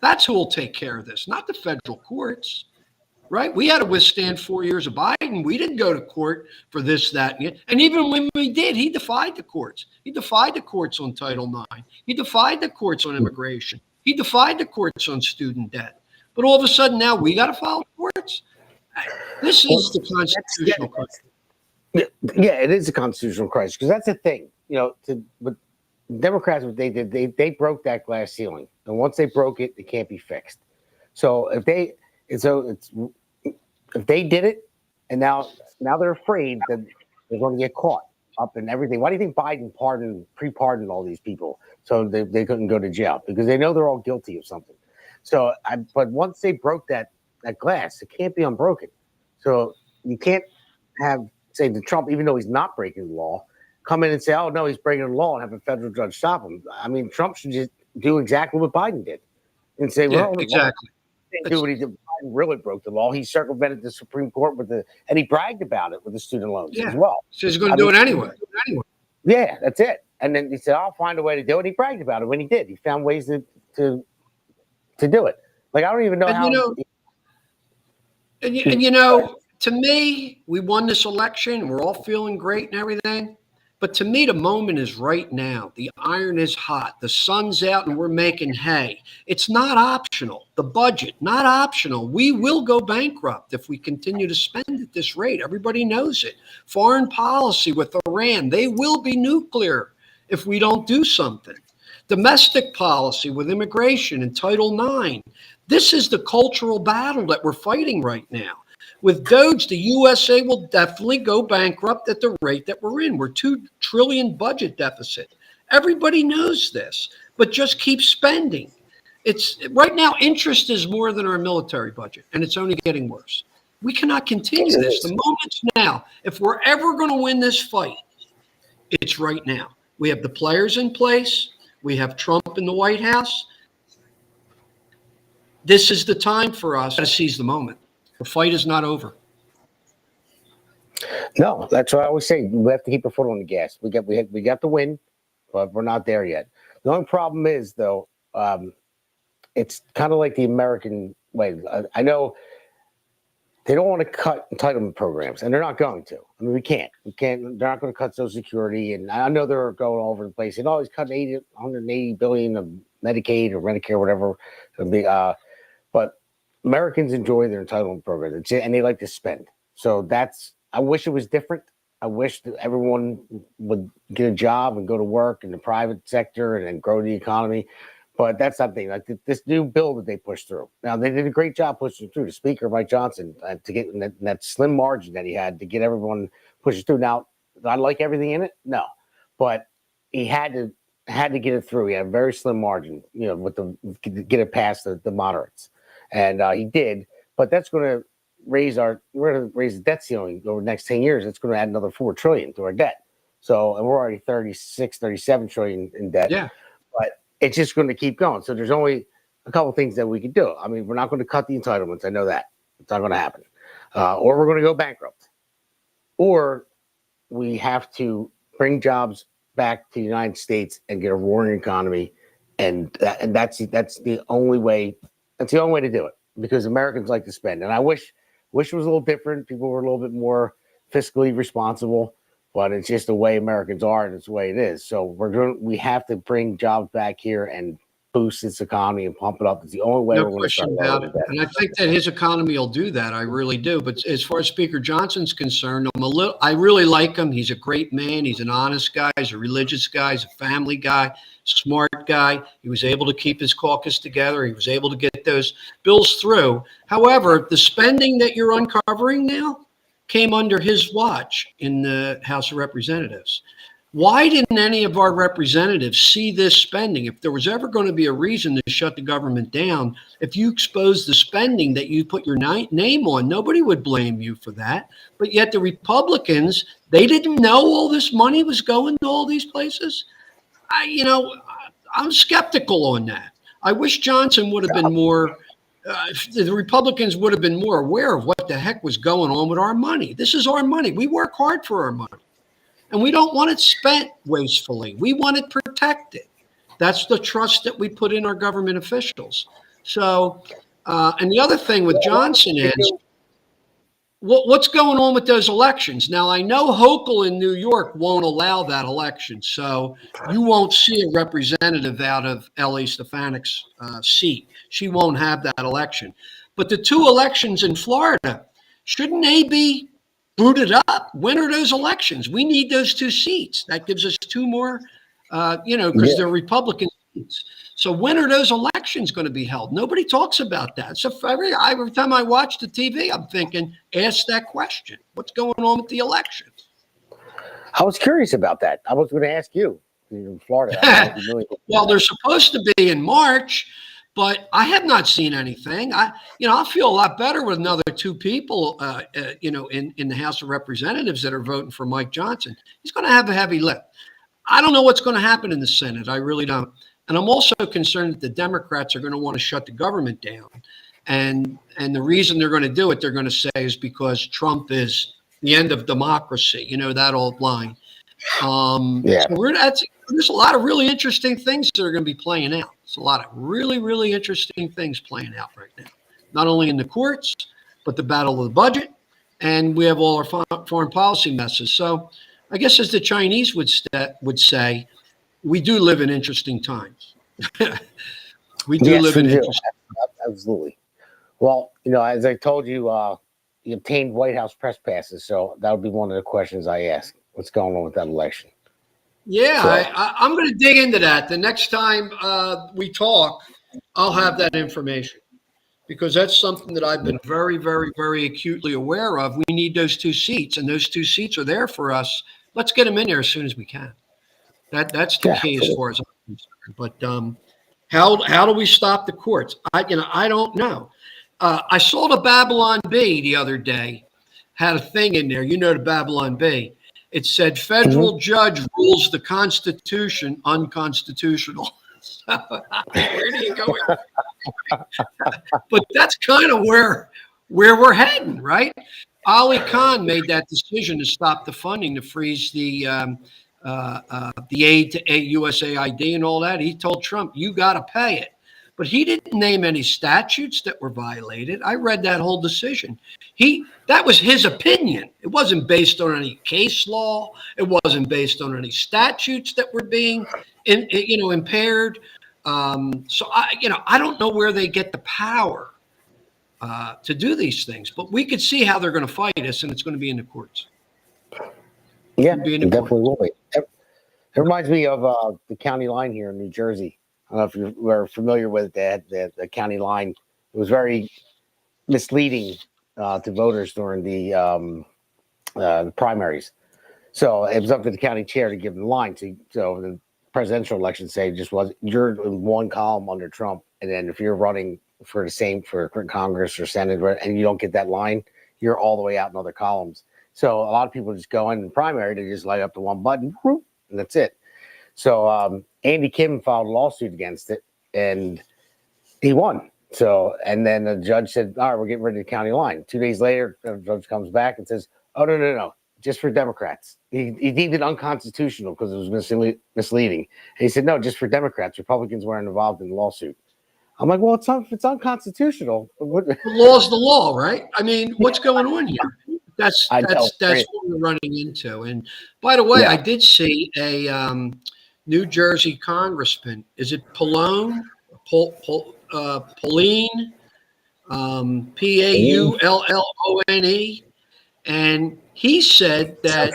That's who will take care of this, not the federal courts. Right? We had to withstand 4 years of Biden. We didn't go to court for this, that, and even when we did, he defied the courts. He defied the courts on Title IX. He defied the courts on immigration. He defied the courts on student debt. But all of a sudden now we got to follow the courts. This is the constitutional crisis. Yeah, it is a constitutional crisis because that's the thing. But Democrats, what they did, they broke that glass ceiling, and once they broke it, it can't be fixed. So if they did it, and now they're afraid that they're going to get caught up in everything. Why do you think Biden pre-pardoned all these people so they couldn't go to jail? Because they know they're all guilty of something. So, but once they broke that glass, it can't be unbroken. So you can't say the Trump, even though he's not breaking the law, come in and say, oh no, he's breaking the law and have a federal judge stop him. I mean, Trump should just do exactly what Biden did and say, well, exactly. Do what he did. Biden really broke the law. He circumvented the Supreme Court and he bragged about it with the student loans as well. So he's going to do it anyway. Yeah, that's it. And then he said, "I'll find a way to do it." He bragged about it when he did. He found ways to do it. Like I don't even know how. To me, we won this election. We're all feeling great and everything. But to me, the moment is right now. The iron is hot. The sun's out and we're making hay. It's not optional. The budget, not optional. We will go bankrupt if we continue to spend at this rate. Everybody knows it. Foreign policy with Iran, they will be nuclear if we don't do something. Domestic policy with immigration and Title IX. This is the cultural battle that we're fighting right now. With DOGE, the USA will definitely go bankrupt at the rate that we're in. We're $2 trillion budget deficit. Everybody knows this, but just keep spending. It's right now, interest is more than our military budget, and it's only getting worse. We cannot continue this. The moment's now. If we're ever going to win this fight, it's right now. We have the players in place. We have Trump in the White House. This is the time for us to seize the moment. The fight is not over. No, that's what I always say. We have to keep our foot on the gas. We got the win, but we're not there yet. The only problem is, though, it's kind of like the American way. I know they don't want to cut entitlement programs, and they're not going to. I mean, we can't. They're not going to cut Social Security, and I know they're going all over the place. And always cut 180 billion of Medicaid or Medicare, whatever. But Americans enjoy their entitlement programs, and they like to spend. So I wish it was different. I wish that everyone would get a job and go to work in the private sector and then grow the economy. But that's something like this new bill that they pushed through. Now, they did a great job pushing through. The Speaker, Mike Johnson, to get that slim margin that he had to get everyone pushing through. Now, do I like everything in it? No. But he had to get it through. He had a very slim margin, get it past the moderates. And he did, but that's going to raise the debt ceiling over the next 10 years. It's going to add another $4 trillion to our debt. So, and we're already 37 trillion in debt. Yeah. But it's just going to keep going. So there's only a couple of things that we could do. I mean, we're not going to cut the entitlements. I know that. It's not going to happen. Or we're going to go bankrupt. Or we have to bring jobs back to the United States and get a roaring economy. And that's the only way. That's the only way to do it, because Americans like to spend. And I wish it was a little different. People were a little bit more fiscally responsible, but it's just the way Americans are, and it's the way it is. So we have to bring jobs back here and boost this economy and pump it up. It's the only way. No question about it. And I think that his economy will do that. I really do. But as far as Speaker Johnson's concerned, I really like him. He's a great man. He's an honest guy. He's a religious guy. He's a family guy, smart guy. He was able to keep his caucus together. He was able to get those bills through. However, the spending that you're uncovering now, came under his watch in the House of Representatives. Why didn't any of our representatives see this spending? If there was ever going to be a reason to shut the government down, if you expose the spending that you put your name on, nobody would blame you for that. But yet the Republicans, they didn't know all this money was going to all these places. I'm skeptical on that. I wish Johnson would have been more, the Republicans would have been more aware of what the heck was going on with our money. This is our money. We work hard for our money. And we don't want it spent wastefully. We want it protected. That's the trust that we put in our government officials. So, and the other thing with Johnson is, what's going on with those elections? Now, I know Hochul in New York won't allow that election, so you won't see a representative out of Ellie Stefanik's seat. She won't have that election. But the two elections in Florida, shouldn't they be booted up? When are those elections? We need those two seats. That gives us two more, because they're Republican seats. So when are those elections going to be held? Nobody talks about that. So every time I watch the TV, I'm thinking, ask that question. What's going on with the elections? I was curious about that. I was going to ask you. You're in Florida. Well, they're supposed to be in March, but I have not seen anything. I feel a lot better with another two people, in the House of Representatives that are voting for Mike Johnson. He's going to have a heavy lift. I don't know what's going to happen in the Senate. I really don't. And I'm also concerned that the Democrats are going to want to shut the government down. And the reason they're going to do it, they're going to say, is because Trump is the end of democracy. You know, that old line. So there's a lot of really interesting things that are going to be playing out. It's a lot of really, really interesting things playing out right now, not only in the courts, but the battle of the budget. And we have all our foreign policy messes. So I guess, as the Chinese would say, we do live in interesting times. We do live in interesting times. Absolutely. Well, as I told you, you obtained White House press passes. So that would be one of the questions I ask. What's going on with that election? Yeah, so, I'm going to dig into that. The next time we talk, I'll have that information, because that's something that I've been very, very, very acutely aware of. We need those two seats, and those two seats are there for us. Let's get them in there as soon as we can. That's the key as far as I'm concerned. But how do we stop the courts? I don't know. I saw the Babylon Bee the other day, had a thing in there. The Babylon Bee. It said federal judge rules the Constitution unconstitutional. So, where do you go with that? But that's kind of where we're heading, right? Ali Khan made that decision to stop the funding, to freeze the aid to USAID and all that. He told Trump, you got to pay it. But he didn't name any statutes that were violated. I read that whole decision. That was his opinion. It wasn't based on any case law. It wasn't based on any statutes that were being, impaired. So I don't know where they get the power to do these things. But we could see how they're going to fight us, and it's going to be in the courts. Yeah, it definitely will be. It reminds me of the county line here in New Jersey. I don't know if you were familiar with the county line. It was very misleading to voters during the primaries. So it was up to the county chair to give them the line. So the presidential election you're in one column under Trump, and then if you're running for the same for Congress or Senate and you don't get that line, you're all the way out in other columns. So a lot of people just go in the primary, they just light up the one button, and that's it. So Andy Kim filed a lawsuit against it, and he won. So, and then the judge said, all right, we're getting rid of the county line. 2 days later, the judge comes back and says, oh, no, just for Democrats. He deemed it unconstitutional because it was misleading. And he said, no, just for Democrats. Republicans weren't involved in the lawsuit. I'm like, well, it's unconstitutional. The law's the law, right? I mean, what's going on here? That's what we're running into. And by the way, I did see a New Jersey congressman. Is it Pauline? Paullone. And he said that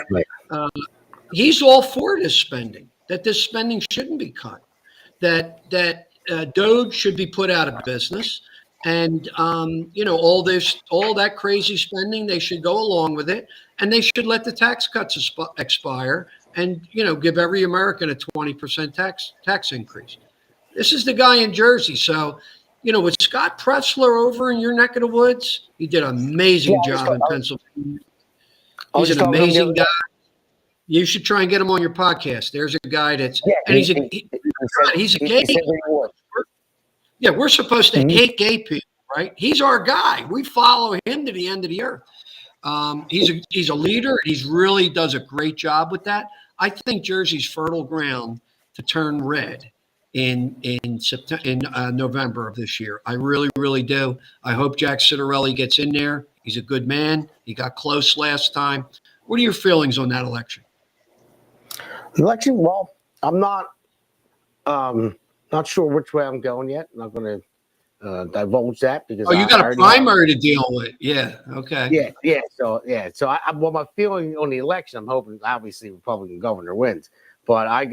he's all for this spending, that this spending shouldn't be cut, that DOGE should be put out of business, And all that crazy spending, they should go along with it, and they should let the tax cuts expire, and give every American a 20% tax increase. This is the guy in Jersey. So, with Scott Pressler over in your neck of the woods, he did an amazing job in Pennsylvania. He's an amazing guy. You should try and get him on your podcast. There's a guy that's, and he's a gay. Yeah, we're supposed to hate gay people, right? He's our guy. We follow him to the end of the earth. He's a leader. He really does a great job with that. I think Jersey's fertile ground to turn red in November of this year. I really, really do. I hope Jack Citarelli gets in there. He's a good man. He got close last time. What are your feelings on that election? Well, I'm not sure which way I'm going yet. I'm not going to divulge that because you got a primary to deal with. Yeah. Okay. Yeah. So my feeling on the election, I'm hoping obviously Republican governor wins. But I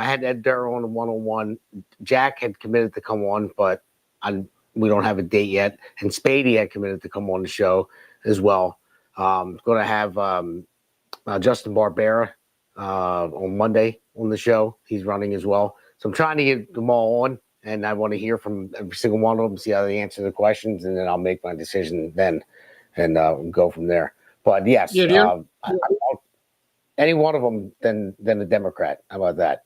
had Ed Durr on the 101. Jack had committed to come on, but we don't have a date yet. And Spady had committed to come on the show as well. Going to have Justin Barbera on Monday on the show. He's running as well. So I'm trying to get them all on, and I want to hear from every single one of them, see how they answer the questions, and then I'll make my decision then and go from there. But yes, any one of them than a Democrat. How about that?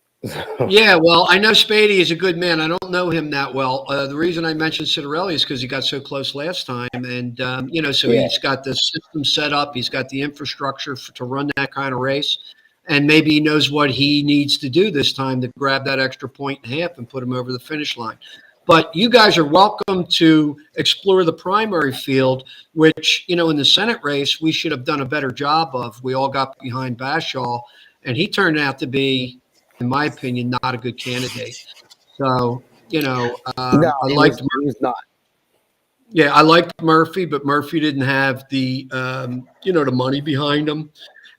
Yeah, well, I know Spady is a good man. I don't know him that well. The reason I mentioned Citarelli is because he got so close last time, and he's got the system set up. He's got the infrastructure to run that kind of race, and maybe he knows what he needs to do this time to grab that extra point and a half and put him over the finish line. But you guys are welcome to explore the primary field, which, in the Senate race, we should have done a better job of. We all got behind Bashaw, and he turned out to be, in my opinion, not a good candidate. So, I liked Murphy. He was not. Yeah, I liked Murphy, but Murphy didn't have the, the money behind him.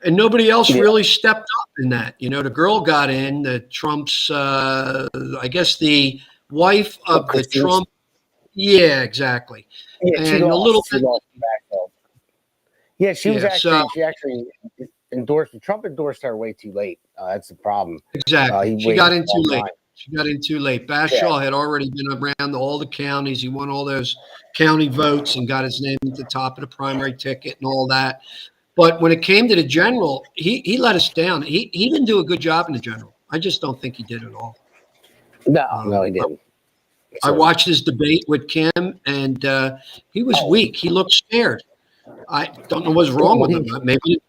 And nobody else really stepped up in that. The girl got in, the Trump's, I guess the wife of the Trump. Yeah, exactly. Yeah, and a little bit. Yeah, she actually endorsed. Trump endorsed her way too late. That's the problem. Exactly. She got in too late. She got in too late. Bashaw had already been around all the counties. He won all those county votes and got his name at the top of the primary ticket and all that. But when it came to the general, he let us down. He didn't do a good job in the general. I just don't think he did at all. No, he didn't. I watched his debate with Kim, and he was weak. He looked scared. I don't know what's wrong with him. Maybe.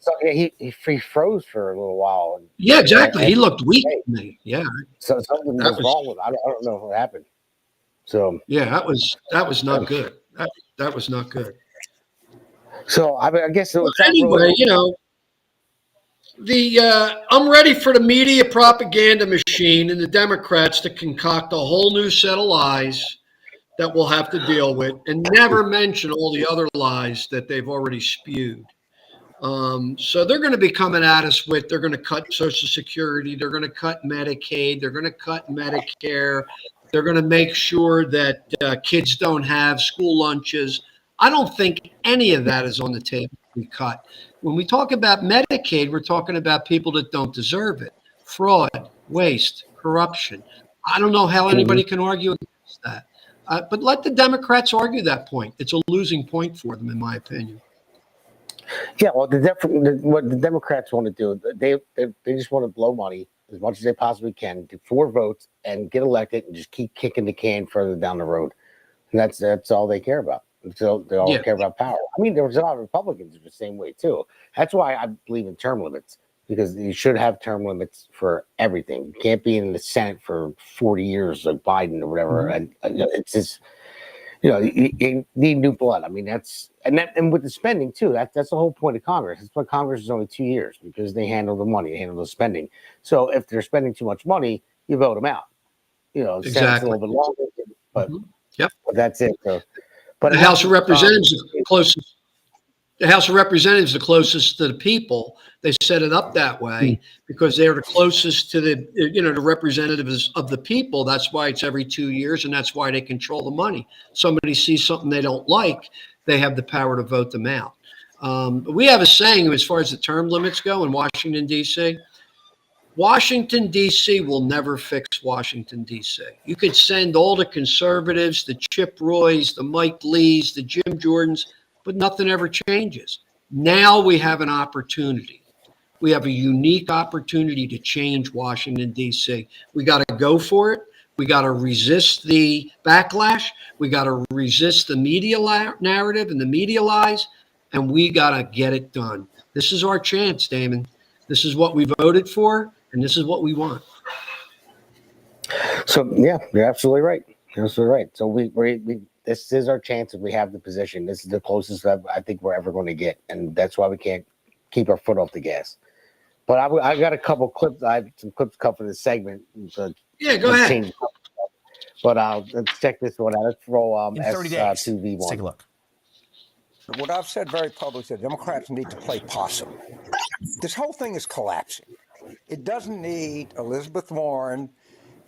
So yeah, he froze for a little while. Yeah, exactly. He looked weak to me. Yeah. So something was wrong with him. I don't know what happened. So yeah, that was not good. That was not good. So I guess anyway, I'm ready for the media propaganda machine and the Democrats to concoct a whole new set of lies that we'll have to deal with, and never mention all the other lies that they've already spewed. So they're going to be coming at us with, they're going to cut Social Security, they're going to cut Medicaid, they're going to cut Medicare, they're going to make sure that kids don't have school lunches. I don't think any of that is on the table to be cut. When we talk about Medicaid, we're talking about people that don't deserve it. Fraud, waste, corruption. I don't know how anybody can argue against that. But let the Democrats argue that point. It's a losing point for them, in my opinion. Yeah, well, what the Democrats want to do, they just want to blow money as much as they possibly can, get 4 votes, and get elected, and just keep kicking the can further down the road. And that's all they care about. So they all care about power. I mean, there was a lot of Republicans the same way too. That's why I believe in term limits, because you should have term limits for everything. You can't be in the Senate for 40 years like Biden or whatever. And it's just, you need new blood. I mean, and with the spending too. That's the whole point of Congress. That's why Congress is only 2 years, because they handle the money, they handle the spending. So if they're spending too much money, you vote them out. Exactly. Senate's a little bit longer, but that's it. So. But the House of Representatives is closest. The House of Representatives is the closest to the people. They set it up that way because they're the closest to the, the representatives of the people. That's why it's every 2 years, and that's why they control the money. Somebody sees something they don't like, they have the power to vote them out. We have a saying as far as the term limits go in Washington, D.C. Washington, D.C. will never fix Washington, D.C. You could send all the conservatives, the Chip Roys, the Mike Lees, the Jim Jordans, but nothing ever changes. Now we have an opportunity. We have a unique opportunity to change Washington, D.C. We got to go for it. We got to resist the backlash. We got to resist the media narrative and the media lies, and we got to get it done. This is our chance, Damon. This is what we voted for, and this is what we want. So yeah, you're absolutely right. You're absolutely right. So we this is our chance if we have the position. This is the closest I think we're ever going to get, and that's why we can't keep our foot off the gas. But I got a couple clips. I have some clips cut for this segment. So Yeah, go ahead. But let's check this one out. Let's roll in 30 days. S2V1. Let's take a look. What I've said very publicly, the Democrats need to play possum. This whole thing is collapsing. It doesn't need Elizabeth Warren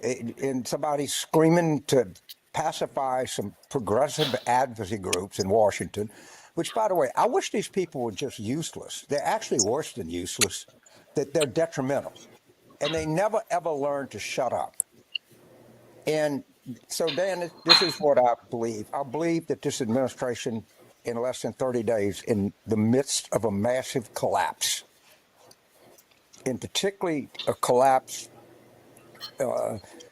and somebody screaming to pacify some progressive advocacy groups in Washington, which, by the way, I wish these people were just useless. They're actually worse than useless, that they're detrimental. And they never, ever learn to shut up. And so, Dan, this is what I believe. I believe that this administration, in less than 30 days, in the midst of a massive collapse, and particularly a collapse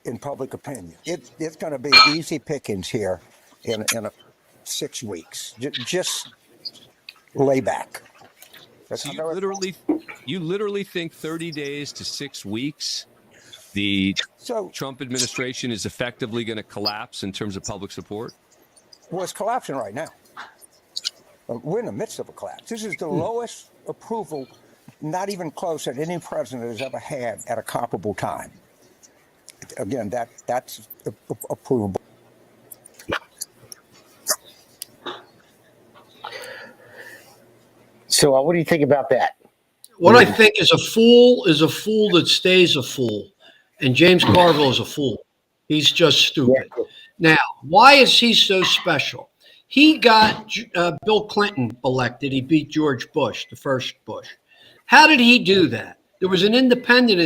in public opinion, it's going to be easy pickings here in 6 weeks. Just lay back. So you literally think 30 days to 6 weeks, the Trump administration is effectively going to collapse in terms of public support? Well, it's collapsing right now. We're in the midst of a collapse. This is the lowest approval, not even close, that any president has ever had at a comparable time. Again, that's approvable. So, what do you think about that? What I think is a fool that stays a fool, and James Carville is a fool. He's just stupid. Yeah. Now, why is he so special? He got Bill Clinton elected. He beat George Bush, the first Bush. How did he do that? There was an independent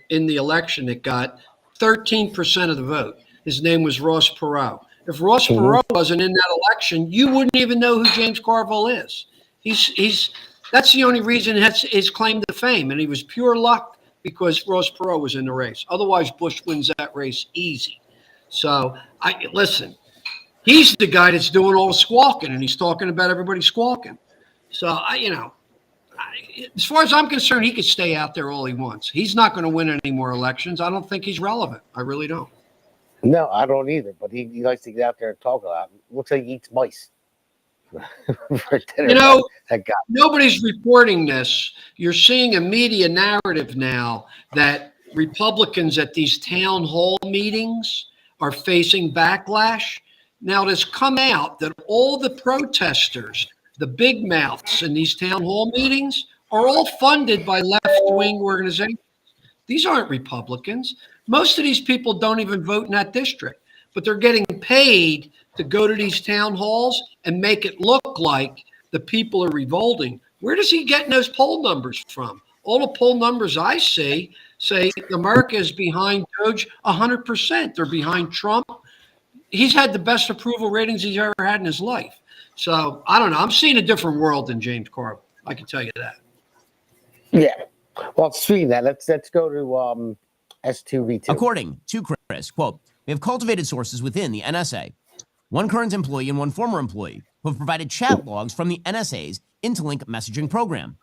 in the election that got 13% of the vote. His name was Ross Perot. If Ross Perot wasn't in that election, you wouldn't even know who James Carville is. That's the only reason that's his claim to fame, and he was pure luck because Ross Perot was in the race. Otherwise, Bush wins that race easy. So, listen. He's the guy that's doing all the squawking, and he's talking about everybody squawking. So, as far as I'm concerned, he could stay out there all he wants. He's not going to win any more elections. I don't think he's relevant. I really don't. No, I don't either. But he likes to get out there and talk a lot. Looks like he eats mice. For dinner, that guy. Nobody's reporting this. You're seeing a media narrative now that Republicans at these town hall meetings are facing backlash. Now, it has come out that all the protesters, the big mouths in these town hall meetings, are all funded by left-wing organizations. These aren't Republicans. Most of these people don't even vote in that district, but they're getting paid to go to these town halls and make it look like the people are revolting. Where does he get those poll numbers from? All the poll numbers I see say America is behind DOGE 100%. They're behind Trump. He's had the best approval ratings he's ever had in his life. So, I don't know. I'm seeing a different world than James Carville. I can tell you that. Yeah. Well, speaking of that, let's go to S2V2. According to Chris, quote, we have cultivated sources within the NSA, one current employee and one former employee, who have provided chat logs from the NSA's Interlink messaging program.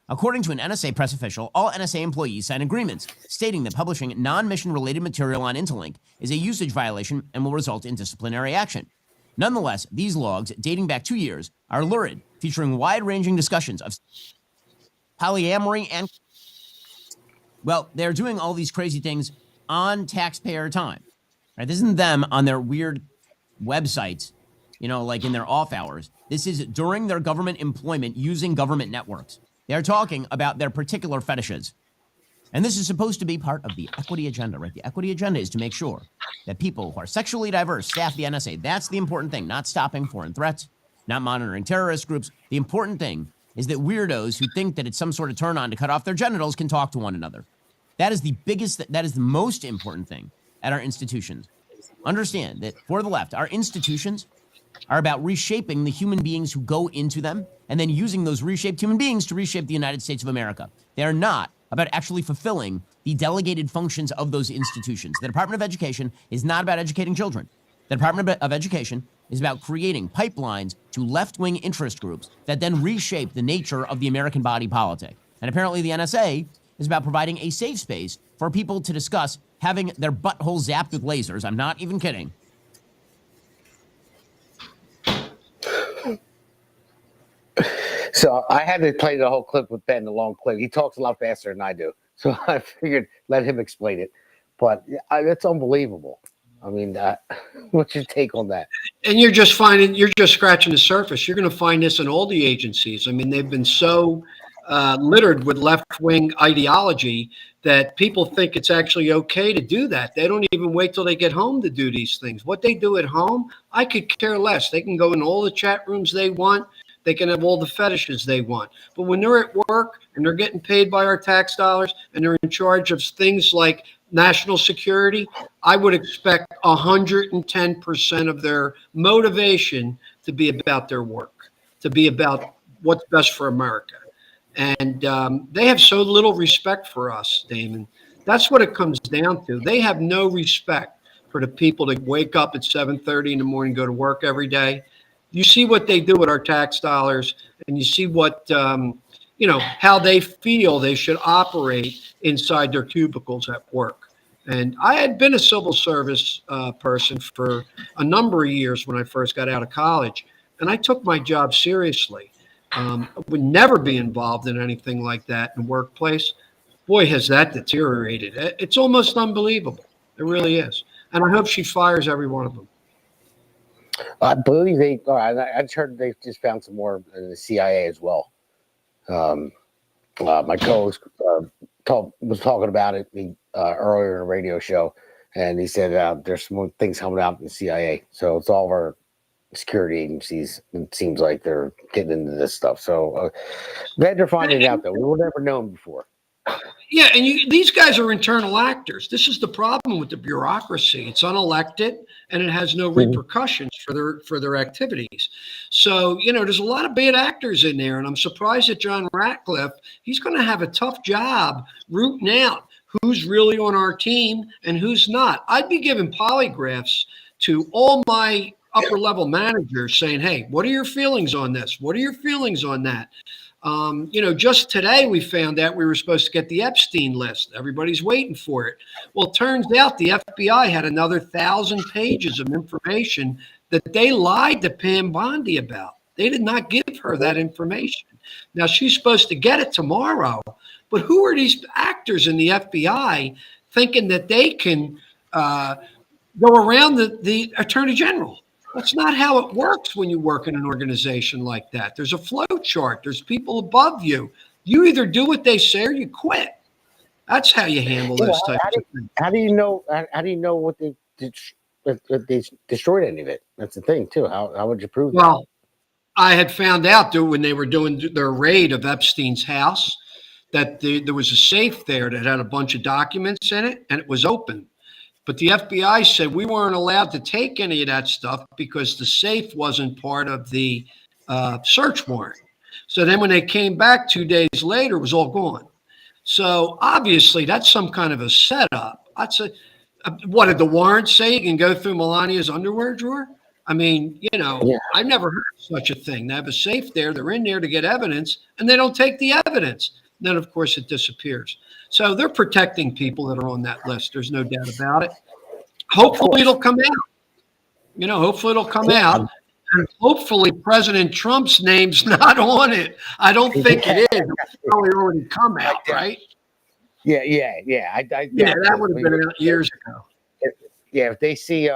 According to an NSA press official, all NSA employees sign agreements stating that publishing non-mission related material on Interlink is a usage violation and will result in disciplinary action. Nonetheless, these logs, dating back 2 years, are lurid, featuring wide-ranging discussions of polyamory and, well, they're doing all these crazy things on taxpayer time. Right? This isn't them on their weird websites, like in their off hours. This is during their government employment using government networks. They're talking about their particular fetishes. And this is supposed to be part of the equity agenda, right? The equity agenda is to make sure that people who are sexually diverse staff the NSA. That's the important thing, not stopping foreign threats, not monitoring terrorist groups. The important thing is that weirdos who think that it's some sort of turn on to cut off their genitals can talk to one another. That is the most important thing at our institutions. Understand that for the left, our institutions are about reshaping the human beings who go into them and then using those reshaped human beings to reshape the United States of America. They are not about actually fulfilling the delegated functions of those institutions. The Department of Education is not about educating children. The Department of Education is about creating pipelines to left-wing interest groups that then reshape the nature of the American body politic. And apparently the NSA is about providing a safe space for people to discuss having their butthole zapped with lasers. I'm not even kidding. So I had to play the whole clip with Ben, the long clip. He talks a lot faster than I do. So I figured let him explain it. But it's unbelievable. I mean, what's your take on that? And you're just scratching the surface. You're going to find this in all the agencies. I mean, they've been so littered with left-wing ideology that people think it's actually okay to do that. They don't even wait till they get home to do these things. What they do at home, I could care less. They can go in all the chat rooms they want. They can have all the fetishes they want. But when they're at work and they're getting paid by our tax dollars and they're in charge of things like national security, I would expect 110% of their motivation to be about their work, to be about what's best for America. And they have so little respect for us, Damon. That's what it comes down to. They have no respect for the people that wake up at 7:30 in the morning, go to work every day. You see what they do with our tax dollars, and you see what, how they feel they should operate inside their cubicles at work. And I had been a civil service person for a number of years when I first got out of college, and I took my job seriously. I would never be involved in anything like that in the workplace. Boy, has that deteriorated. It's almost unbelievable. It really is. And I hope she fires every one of them. I believe I just heard they just found some more in the CIA as well. My co-host was talking about it earlier in a radio show, and he said there's some more things coming out in the CIA. So it's all of our security agencies. It seems like they're getting into this stuff. So glad they're finding it out, though. We would never known before. Yeah, and these guys are internal actors. This is the problem with the bureaucracy. It's unelected, and it has no repercussions for their activities. So, there's a lot of bad actors in there, and I'm surprised that John Ratcliffe, he's going to have a tough job rooting out who's really on our team and who's not. I'd be giving polygraphs to all my upper-level managers saying, hey, what are your feelings on this? What are your feelings on that? Just today we found out we were supposed to get the Epstein list. Everybody's waiting for it. Well, it turns out the FBI had another 1,000 pages of information that they lied to Pam Bondi about. They did not give her that information. Now she's supposed to get it tomorrow, but who are these actors in the FBI thinking that they can go around the Attorney General? That's not how it works when you work in an organization like that. There's a flow chart. There's people above you. You either do what they say or you quit. That's how you handle those types of things. How do you know? How do you know what they destroyed any of it? That's the thing too. How would you prove that? Well, I had found out that when they were doing their raid of Epstein's house, that there was a safe there that had a bunch of documents in it, and it was open. But the FBI said we weren't allowed to take any of that stuff because the safe wasn't part of the search warrant. So then when they came back 2 days later, it was all gone. So obviously that's some kind of a setup. What did the warrant say? You can go through Melania's underwear drawer? I mean, I've never heard of such a thing. They have a safe there. They're in there to get evidence, and they don't take the evidence. Then, of course, it disappears. So they're protecting people that are on that list. There's no doubt about it. Hopefully it'll come out. Hopefully it'll come out. And hopefully President Trump's name's not on it. I don't think it is. It's probably already come out, right? Yeah. That would have been out years ago. If they see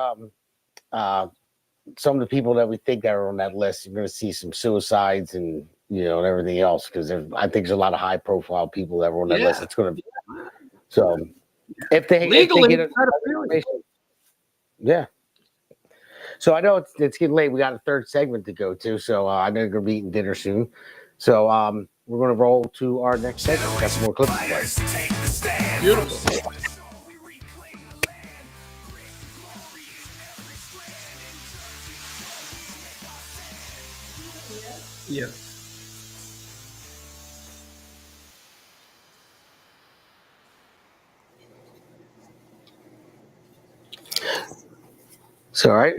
some of the people that we think that are on that list, you're going to see some suicides and and everything else, because I think there's a lot of high profile people that were on that list. It's going to be so if they Legally, get yeah. So I know it's getting late. We got a third segment to go to, so I know you're going to be eating dinner soon. So we're going to roll to our next segment. We got some more clips to play. Beautiful. Yeah. So, all right,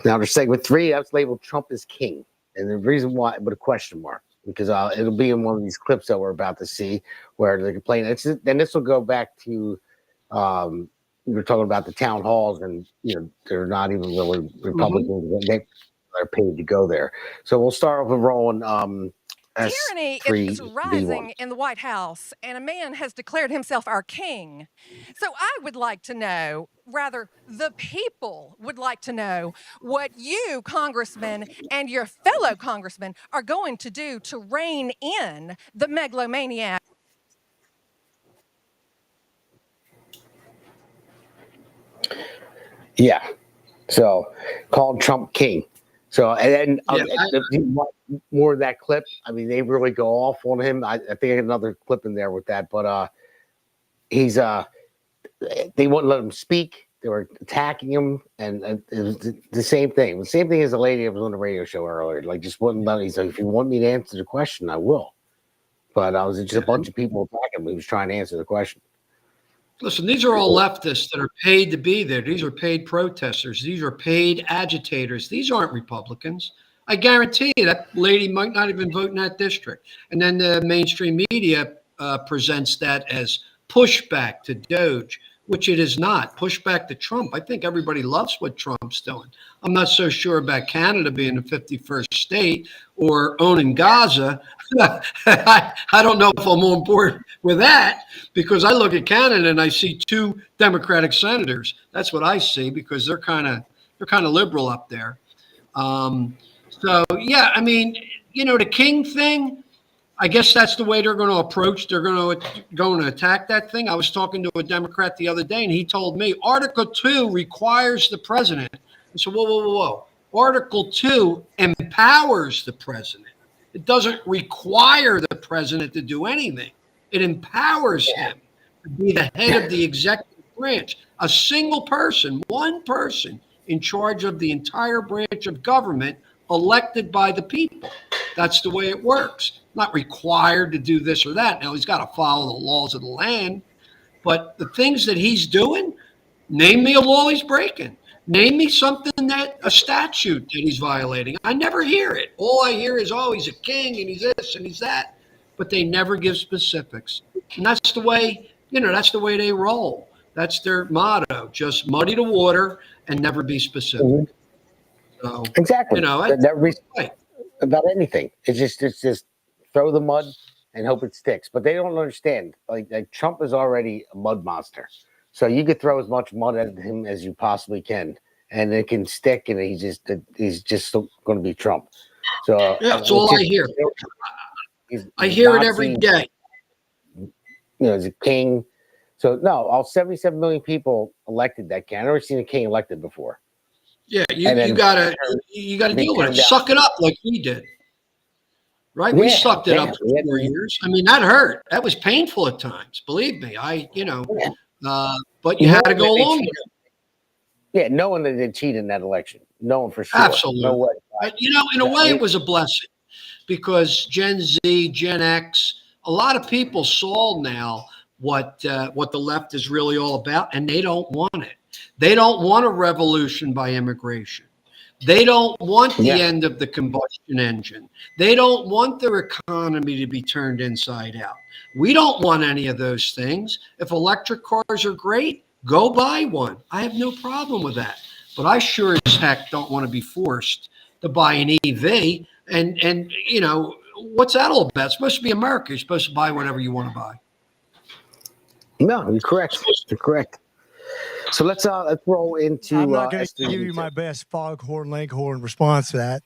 now to segment 3, that's labeled Trump is King. And the reason why, but a question mark, because it'll be in one of these clips that we're about to see where they're complaining. And this will go back to, we were talking about the town halls, and, they're not even really Republicans. They are paid to go there. So we'll start off with rolling. Tyranny is rising in the White House, and a man has declared himself our king. So I would like to know, rather, the people would like to know what you, congressmen, and your fellow congressmen are going to do to rein in the megalomaniac. Yeah. So called Trump King. So, and then more of that clip. I mean, they really go off on him. I think I had another clip in there with that, but he's they wouldn't let him speak. They were attacking him, and it was the same thing. The same thing as the lady that was on the radio show earlier. Like, just wouldn't let. He's like, if you want me to answer the question, I will. But I was just a bunch of people attacking him. He was trying to answer the question. Listen, these are all leftists that are paid to be there. These are paid protesters. These are paid agitators. These aren't Republicans. I guarantee you that lady might not even vote in that district. And then the mainstream media presents that as pushback to DOGE, which it is not. Pushback to Trump. I think everybody loves what Trump's doing. I'm not so sure about Canada being the 51st state or owning Gaza. I don't know if I'm on board with that, because I look at Canada and I see 2 Democratic senators. That's what I see, because they're kind of liberal up there. So yeah, I mean, the King thing, I guess that's the way they're going to approach. They're going to attack that thing. I was talking to a Democrat the other day, and he told me Article 2 requires the president. I said, whoa. Article 2 empowers the president. It doesn't require the president to do anything. It empowers him to be the head of the executive branch. A single person, one person in charge of the entire branch of government, elected by the people. That's the way it works. Not required to do this or that. Now, he's got to follow the laws of the land. But the things that he's doing, name me a law he's breaking. Name me a statute that he's violating. I never hear it. All I hear is, oh, he's a king and he's this and he's that. But they never give specifics. And that's the way, that's the way they roll. That's their motto. Just muddy the water and never be specific. Mm-hmm. So, exactly. Never be about anything. It's just throw the mud and hope it sticks. But they don't understand. Like Trump is already a mud monster. So you could throw as much mud at him as you possibly can, and it can stick, and he's just going to be Trump. So that's all I hear. I hear it every day. As a king. So no, all 77 million people elected that king. I've never seen a king elected before. Yeah, you gotta deal with it. Suck it up like we did. Right? We sucked it up for 4 years. I mean, that hurt. That was painful at times. Believe me. But you had to go along with it. Yeah, no one that did cheat in that election. No one for sure. Absolutely. No way. In a way, it was a blessing, because Gen Z, Gen X, a lot of people saw now what the left is really all about, and they don't want it. They don't want a revolution by immigration. They don't want the end of the combustion engine. They don't want their economy to be turned inside out. We don't want any of those things. If electric cars are great, go buy one. I have no problem with that. But I sure as heck don't want to be forced to buy an EV. And what's that all about? It's supposed to be America. You're supposed to buy whatever you want to buy. No, you're correct. You're correct. So let's roll into. I'm not going to S3 give you my best foghorn leghorn response to that.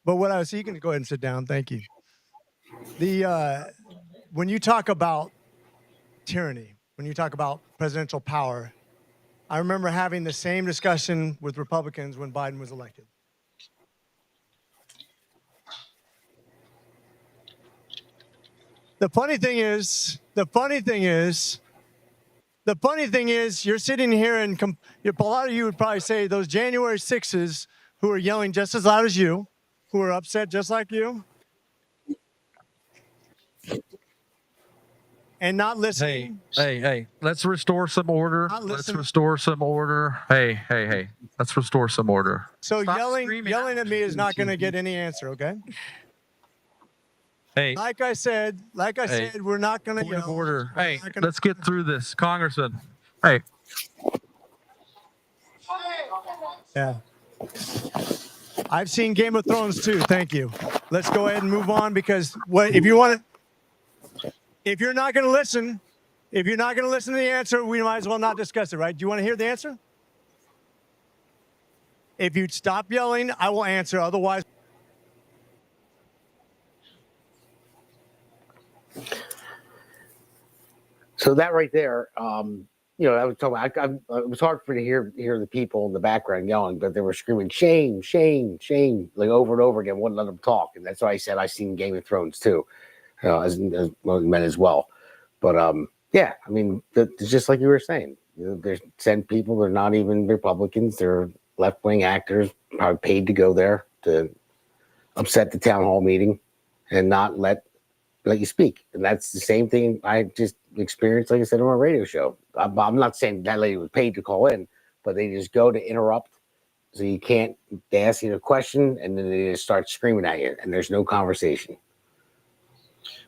But what I was, you can go ahead and sit down. Thank you. When you talk about tyranny, when you talk about presidential power, I remember having the same discussion with Republicans when Biden was elected. The funny thing is, you're sitting here and a lot of you would probably say those January 6s who are yelling just as loud as you, who are upset just like you, and not listening. Hey, let's restore some order. Let's restore some order. Hey, let's restore some order. So yelling at me is not going to get any answer, okay? Hey, like I said, we're not going to point of yell. order. Hey, let's get through this, Congressman. Hey. Yeah. I've seen Game of Thrones too. Thank you. Let's go ahead and move on, because if you're not going to listen to the answer, we might as well not discuss it, right? Do you want to hear the answer? If you'd stop yelling, I will answer. Otherwise. So that right there, I was talking. It was hard for me to hear the people in the background yelling, but they were screaming "shame, shame, shame" like over and over again. Wouldn't let them talk, and that's why I said I seen Game of Thrones too, as men as well. But yeah, I mean, it's just like you were saying. There's send people. They're not even Republicans. They're left-wing actors, probably paid to go there to upset the town hall meeting and not let you speak. And that's the same thing I just experienced, like I said, on my radio show. I'm not saying that lady was paid to call in, but they just go to interrupt. So they ask you a question and then they just start screaming at you and there's no conversation.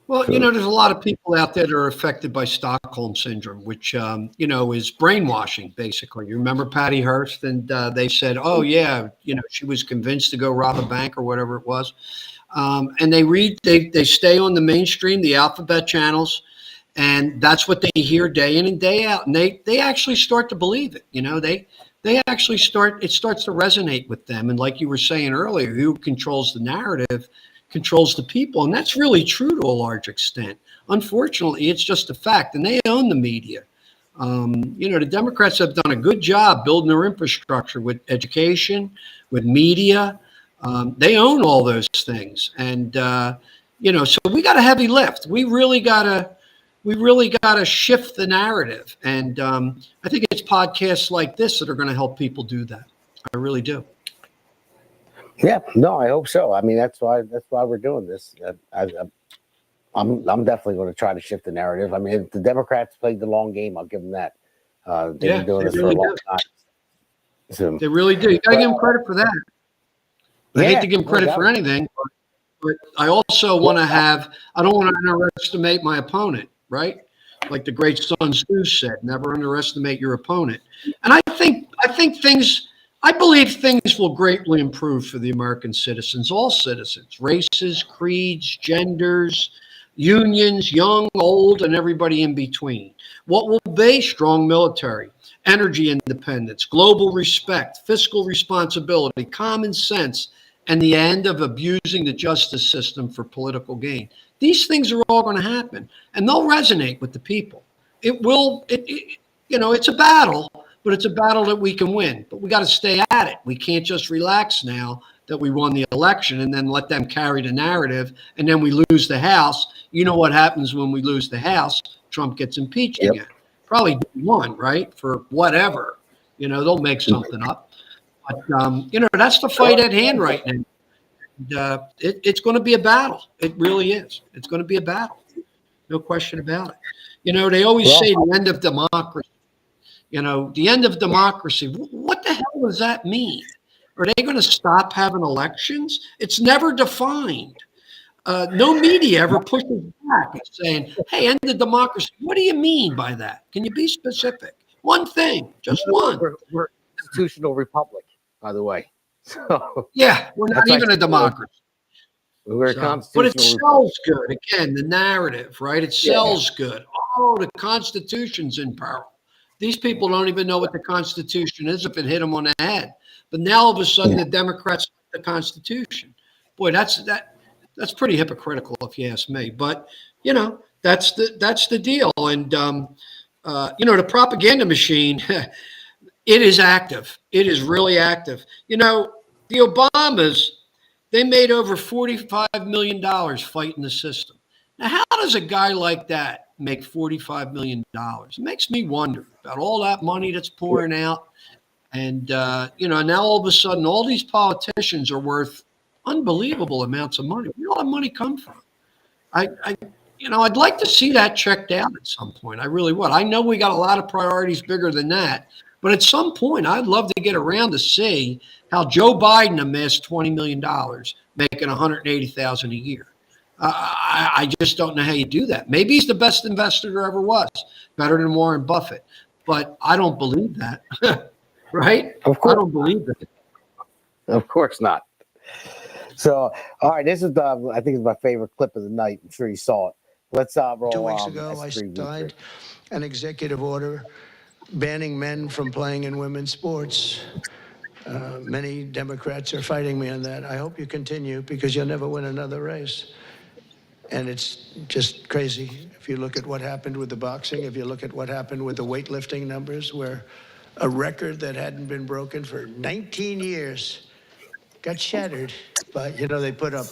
Well, there's a lot of people out there that are affected by Stockholm syndrome, which, is brainwashing, basically. You remember Patty Hearst, and they said, oh, yeah, she was convinced to go rob a bank or whatever it was. And they stay on the mainstream, the alphabet channels, and that's what they hear day in and day out. And they actually start to believe it. They actually it starts to resonate with them. And like you were saying earlier, who controls the narrative controls the people. And that's really true to a large extent. Unfortunately, it's just a fact. And they own the media. The Democrats have done a good job building their infrastructure with education, with media. They own all those things. And, so we got a heavy lift. We really got to shift the narrative. And I think it's podcasts like this that are going to help people do that. I really do. Yeah, no, I hope so. I mean, that's why we're doing this. I'm definitely going to try to shift the narrative. I mean, the Democrats played the long game. I'll give them that. They've been doing this for a long time. So, they really do. You got to give them credit for that. I hate to give them credit for anything, but I also want to I don't want to underestimate my opponent, right? Like the great Sun Tzu said, never underestimate your opponent. And I believe things will greatly improve for the American citizens, all citizens, races, creeds, genders, unions, young, old, and everybody in between. What will be strong military, energy independence, global respect, fiscal responsibility, common sense, and the end of abusing the justice system for political gain. These things are all going to happen, and they'll resonate with the people. It's a battle, but it's a battle that we can win. But we got to stay at it. We can't just relax now that we won the election and then let them carry the narrative, and then we lose the House. You know what happens when we lose the House? Trump gets impeached again. Probably won, right? For whatever. They'll make something up. But, that's the fight at hand right now. And, it's going to be a battle. It really is. It's going to be a battle. No question about it. They always say the end of democracy. The end of democracy. What the hell does that mean? Are they going to stop having elections? It's never defined. No media ever pushes back and saying, hey, end of democracy. What do you mean by that? Can you be specific? One thing, just one. We're a constitutional republic, by the way. So yeah, we're not even a democracy. We're a constitutional but it sells good. Again, the narrative, right? It sells good. Oh, the Constitution's in peril. These people don't even know what the Constitution is if it hit them on the head. But now all of a sudden the Democrats like the Constitution. Boy, that's pretty hypocritical if you ask me. But that's the deal. And the propaganda machine, it is active. It is really active. The Obamas, they made over $45 million fighting the system. Now, how does a guy like that make $45 million? It makes me wonder about all that money that's pouring out. And, now all of a sudden, all these politicians are worth unbelievable amounts of money. Where did all that money come from? I'd like to see that checked out at some point. I really would. I know we got a lot of priorities bigger than that. But at some point, I'd love to get around to see how Joe Biden amassed $20 million, making $180,000 a year. I just don't know how you do that. Maybe he's the best investor there ever was, better than Warren Buffett. But I don't believe that, right? Of course, I don't believe that. Of course not. So, all right, this is I think it's my favorite clip of the night. I'm sure you saw it. Let's roll. 2 weeks ago, I signed an executive order banning men from playing in women's sports. Many Democrats are fighting me on that. I hope you continue because you'll never win another race. And it's just crazy. If you look at what happened with the boxing, if you look at what happened with the weightlifting numbers, where a record that hadn't been broken for 19 years got shattered. But, they put up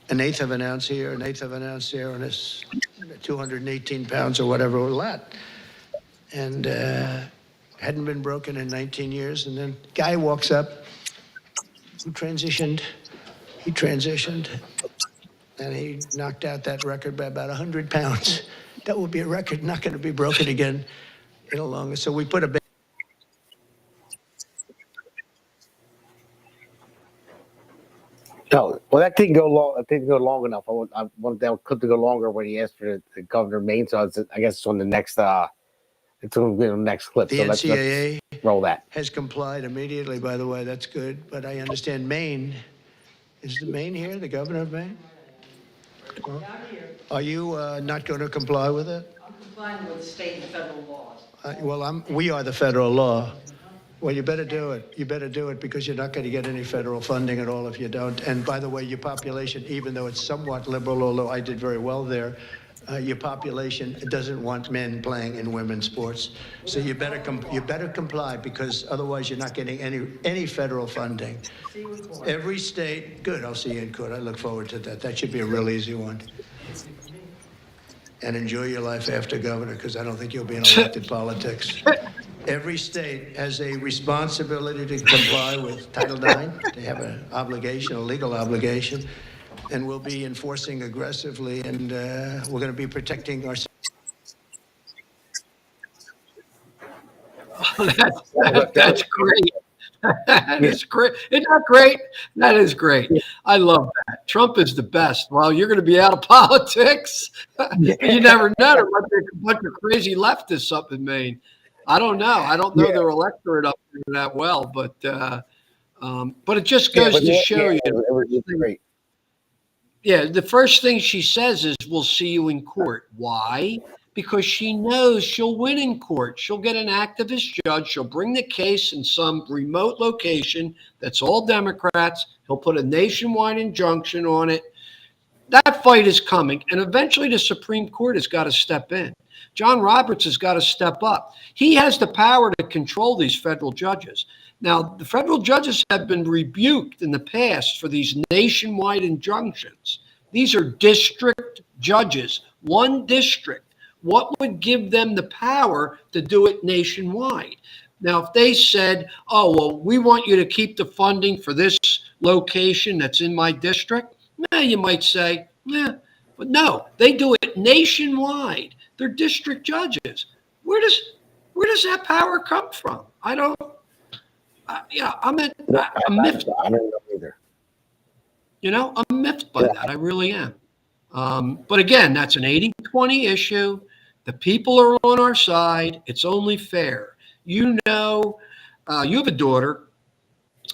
an eighth of an ounce here, an eighth of an ounce there, and it's 218 pounds or whatever it was that. And hadn't been broken in 19 years. And then guy walks up who transitioned. He transitioned, and he knocked out that record by about 100 pounds. That will be a record not going to be broken again in a longer. So we put a No, well, that didn't go long. It didn't go long enough. I wanted that clip to go longer when he asked for the Governor of Maine. So I guess it's on the next. It's going to be on the next clip. The so NCAA let's roll that. has complied immediately. By the way, that's good. But I understand Maine. Is the Maine here? The Governor of Maine? Are you not going to comply with it? I'm complying with state and federal laws. We are the federal law. Well, you better do it. You better do it because you're not going to get any federal funding at all if you don't. And by the way, your population, even though it's somewhat liberal, although I did very well there, your population doesn't want men playing in women's sports. So you better comply because otherwise you're not getting any federal funding. Every state, good. I'll see you in court. I look forward to that. That should be a real easy one. And enjoy your life after governor because I don't think you'll be in elected politics. Every state has a responsibility to comply with Title IX. They have an obligation, a legal obligation, and we'll be enforcing aggressively, and we're going to be protecting ourselves. That's great. That is great. Isn't that great? That is great. I love that. Trump is the best. Well, you're going to be out of politics. You never know. There might be a bunch of crazy leftists up in Maine. I don't know. I don't know their electorate up there that well, but it just goes to show you. Great. Yeah, the first thing she says is, "We'll see you in court." Why? Because she knows she'll win in court. She'll get an activist judge. She'll bring the case in some remote location that's all Democrats. He'll put a nationwide injunction on it. That fight is coming, and eventually the Supreme Court has got to step in. John Roberts has got to step up. He has the power to control these federal judges. Now, the federal judges have been rebuked in the past for these nationwide injunctions. These are district judges, one district. What would give them the power to do it nationwide? Now, if they said, oh, well, we want you to keep the funding for this location that's in my district, you might say, but no, they do it nationwide. They're district judges. Where does that power come from? I don't. I'm miffed. I don't know either. I'm miffed by that. I really am. But again, that's an 80-20 issue. The people are on our side. It's only fair. You have a daughter.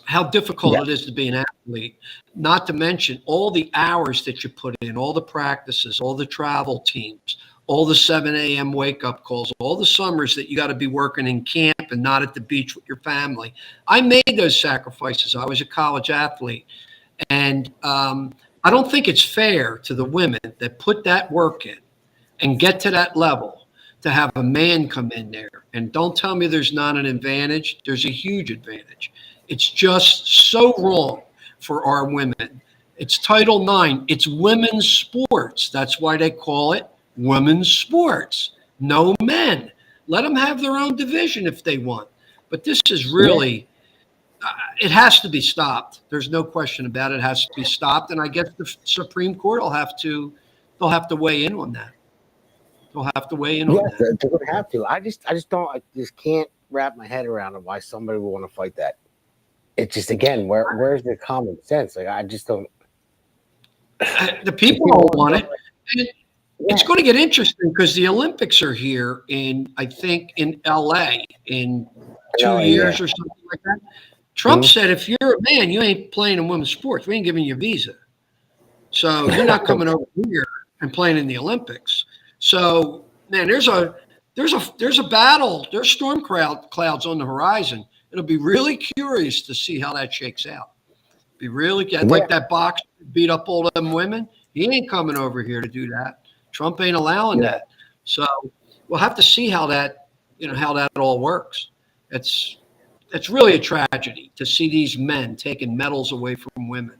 How difficult it is to be an athlete, not to mention all the hours that you put in, all the practices, all the travel teams, all the 7 a.m. wake-up calls, all the summers that you got to be working in camp and not at the beach with your family. I made those sacrifices. I was a college athlete. And I don't think it's fair to the women that put that work in and get to that level to have a man come in there. And don't tell me there's not an advantage. There's a huge advantage. It's just so wrong for our women. It's Title IX. It's women's sports. That's why they call it women's sports. No men. Let them have their own division if they want. But this is really, it has to be stopped. There's no question about it. It has to be stopped. And I guess the Supreme Court will have to, they'll have to weigh in on that. They'll have to weigh in on that. They're going to have to. I just can't wrap my head around why somebody would want to fight that. It's just, again, where's the common sense? Like, I just don't. The people don't want it. It's going to get interesting because the Olympics are here I think, in LA in 2 years or something like that. Trump said, if you're a man, you ain't playing in women's sports. We ain't giving you a visa. So you're not coming over here and playing in the Olympics. So, man, there's a battle. There's storm clouds on the horizon. It'll be really curious to see how that shakes out. Be really like that boxer beat up all them women. He ain't coming over here to do that. Trump ain't allowing that. So we'll have to see how that all works. It's really a tragedy to see these men taking medals away from women.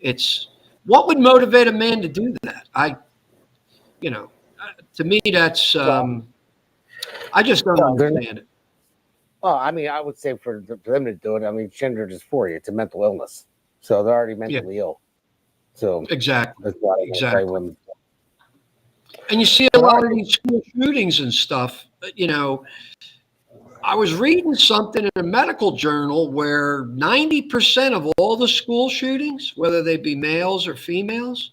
It's what would motivate a man to do that? To me, that's I just don't understand it. Well, I mean, I would say for them to do it, I mean, gender dysphoria, it's a mental illness. So they're already mentally ill. So exactly. That's why women. And you see a lot of these school shootings and stuff. I was reading something in a medical journal where 90% of all the school shootings, whether they be males or females,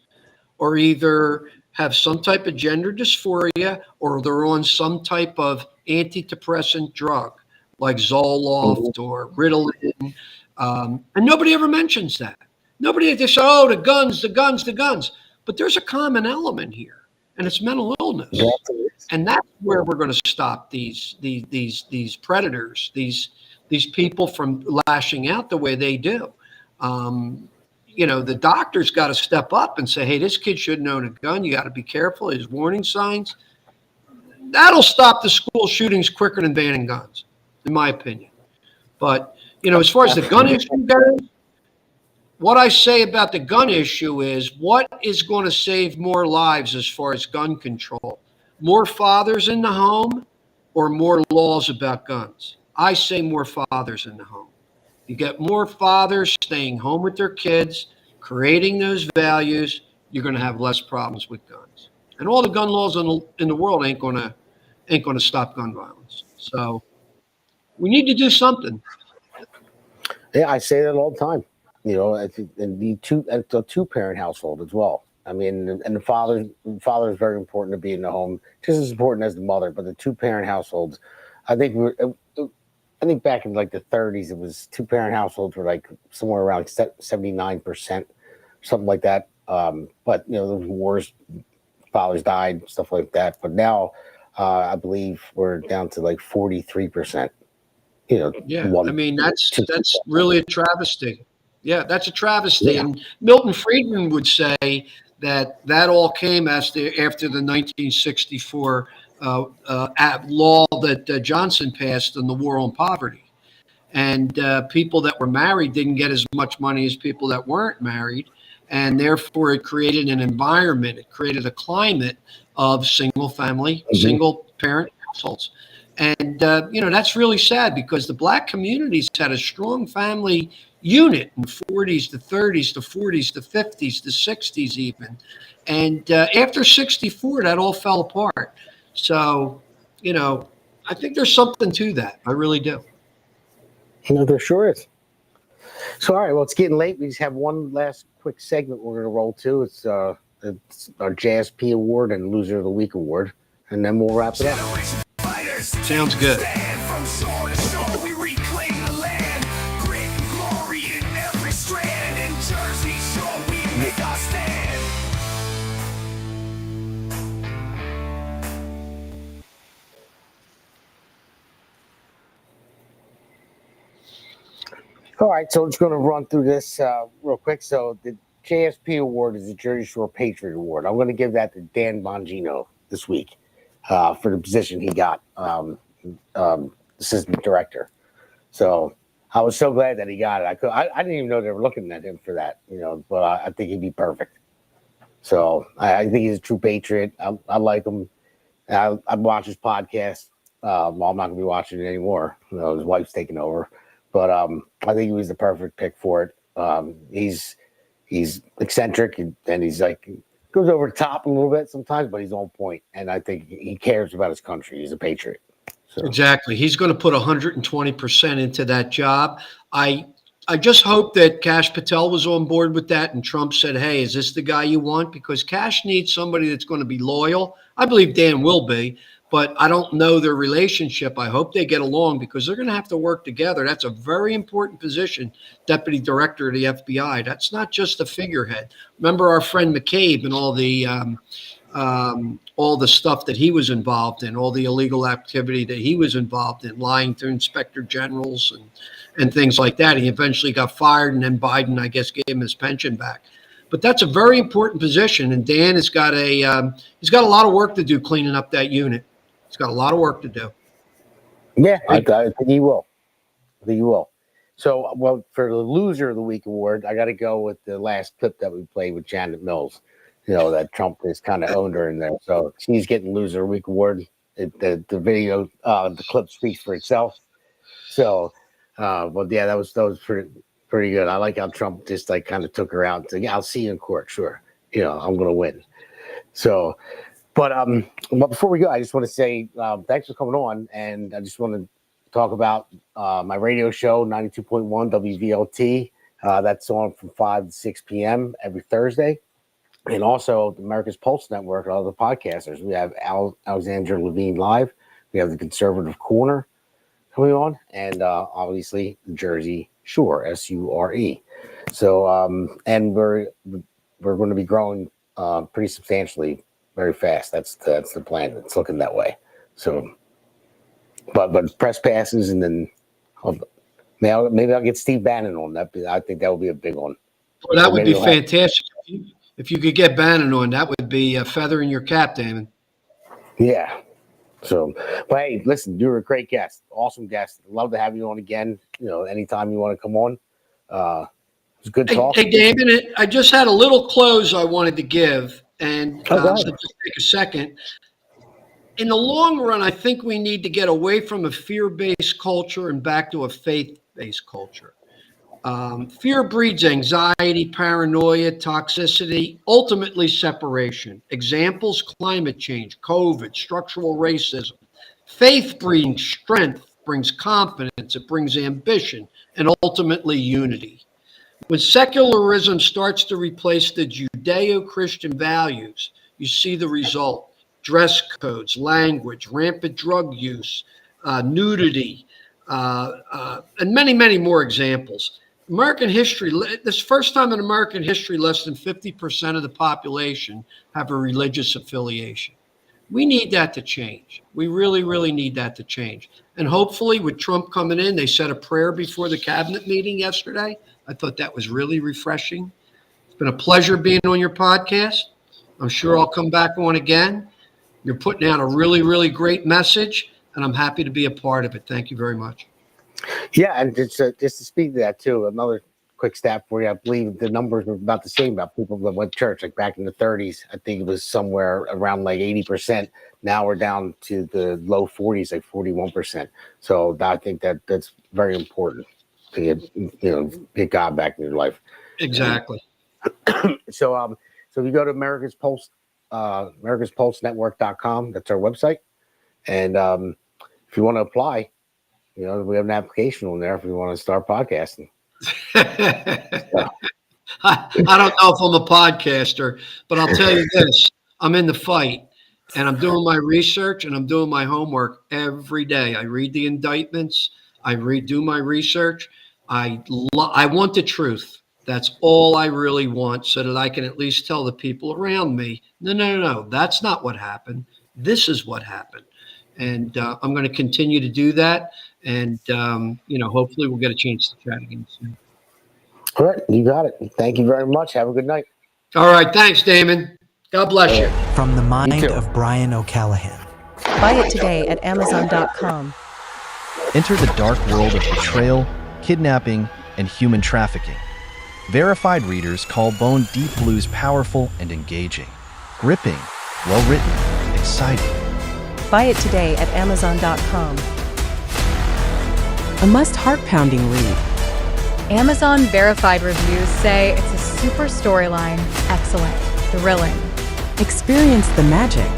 or either have some type of gender dysphoria or they're on some type of antidepressant drug like Zoloft or Ritalin. And nobody ever mentions that. They say, oh, the guns. But there's a common element here, and it's mental illness. And that's where we're going to stop these predators, these people from lashing out the way they do. The doctor's got to step up and say, hey, this kid shouldn't own a gun. You got to be careful. There's warning signs. That'll stop the school shootings quicker than banning guns, in my opinion. But, as far as the gun issue goes, what I say about the gun issue is what is going to save more lives as far as gun control? More fathers in the home or more laws about guns? I say more fathers in the home. You get more fathers staying home with their kids, creating those values, you're going to have less problems with guns. And all the gun laws in the world ain't going to stop gun violence. So we need to do something. Yeah, I say that all the time. I think the two-parent household as well. I mean, and the father is very important to be in the home, just as important as the mother. But the two-parent households, I think back in like the 30s, it was two-parent households were like somewhere around 79%, something like that. But there was wars, fathers died, stuff like that. But now, I believe we're down to like 43%. That's really a travesty. Yeah, that's a travesty. Yeah. And Milton Friedman would say that all came after the 1964 law that Johnson passed on the war on poverty. And people that were married didn't get as much money as people that weren't married. And therefore, it created an environment. It created a climate of single-family, single-parent households. And, that's really sad because the Black communities had a strong family unit in 40s to 30s to 40s to 50s to 60s even. And after 64, that all fell apart. So, I think there's something to that. I really do. There sure is. So, all right, well, it's getting late. We just have one last quick segment we're going to roll to. It's our JSP Award and Loser of the Week Award. And then we'll wrap it up. Sounds good. All right, so I'm just going to run through this real quick. So the JSP Award is the Jersey Shore Patriot Award. I'm going to give that to Dan Bongino this week for the position he got, assistant director. So I was so glad that he got it. I didn't even know they were looking at him for that, but I think he'd be perfect. So I think he's a true patriot. I like him. I watch his podcast. Well, I'm not going to be watching it anymore. His wife's taking over. But I think he was the perfect pick for it. He's eccentric and he's like goes over the top a little bit sometimes, but he's on point. And I think he cares about his country. He's a patriot. So. Exactly. He's going to put 120% into that job. I just hope that Kash Patel was on board with that and Trump said, hey, is this the guy you want? Because Kash needs somebody that's going to be loyal. I believe Dan will be, but I don't know their relationship. I hope they get along because they're going to have to work together. That's a very important position, deputy director of the FBI. That's not just a figurehead. Remember our friend McCabe and all the stuff that he was involved in, all the illegal activity that he was involved in, lying to inspector generals and things like that. He eventually got fired, and then Biden, I guess, gave him his pension back. But that's a very important position, and Dan has got he's got a lot of work to do cleaning up that unit. He's got a lot of work to do. Yeah, I think he will. I think he will. So, well, for the Loser of the Week award, I got to go with the last clip that we played with Janet Mills. That Trump has kind of owned her in there. So she's getting Loser of the Week award. The video, the clip speaks for itself. So, but yeah, that was pretty good. I like how Trump just like kind of took her out and said, yeah, I'll see you in court. Sure. I'm going to win. So, but before we go, I just want to say thanks for coming on. And I just want to talk about my radio show, 92.1 WVLT. That's on from 5 to 6 p.m. every Thursday. And also the America's Pulse Network, all the podcasters. We have Alexandra Levine Live. We have the Conservative Corner coming on. And obviously the Jersey Shore, SURE. So, and we're going to be growing pretty substantially very fast. That's the plan. It's looking that way. So, but press passes, and then maybe I'll get Steve Bannon on that. I think that would be a big one. Well, that would be fantastic. If you could get Bannon on, that would be a feather in your cap, Damon. Yeah. So, but hey, listen, you're a great guest, awesome guest. Love to have you on again. Anytime you want to come on. It's good talk. Hey, Damon, I just had a little close I wanted to give, and so just take a second. In the long run, I think we need to get away from a fear-based culture and back to a faith-based culture. Fear breeds anxiety, paranoia, toxicity, ultimately separation. Examples: climate change, COVID, structural racism. Faith brings strength, brings confidence, it brings ambition, and ultimately unity. When secularism starts to replace the Judeo-Christian values, you see the result: dress codes, language, rampant drug use, nudity, and many, many more examples. American history, this first time in American history, less than 50% of the population have a religious affiliation. We need that to change. We really, really need that to change. And hopefully with Trump coming in, they said a prayer before the cabinet meeting yesterday. I thought that was really refreshing. It's been a pleasure being on your podcast. I'm sure I'll come back on again. You're putting out a really, really great message, and I'm happy to be a part of it. Thank you very much. Yeah, and just to speak to that too, another quick stat for you. I believe the numbers are about the same about people that went to church. Like back in the 30s, I think it was somewhere around like 80%. Now we're down to the low 40s, like 41%. So I think that's very important to get God back in your life. Exactly. So if you go to America's Pulse, AmericasPulseNetwork.com, that's our website. And if you want to apply, we have an application on there if you want to start podcasting. I don't know if I'm a podcaster, but I'll tell you this: I'm in the fight, and I'm doing my research and I'm doing my homework every day. I read the indictments, I do my research. I want the truth. That's all I really want, so that I can at least tell the people around me, no, that's not what happened. This is what happened. And I'm going to continue to do that. And, hopefully we'll get a chance to chat again soon. All right, you got it. Thank you very much. Have a good night. All right. Thanks, Damon. God bless you. From the mind of Brian O'Callahan. Buy it today at Amazon.com. Enter the dark world of betrayal, kidnapping, and human trafficking. Verified readers call Bone Deep Blues powerful and engaging, gripping, well-written, exciting. Buy it today at Amazon.com. A must heart-pounding read. Amazon verified reviews say it's a super storyline, excellent, thrilling. Experience the magic.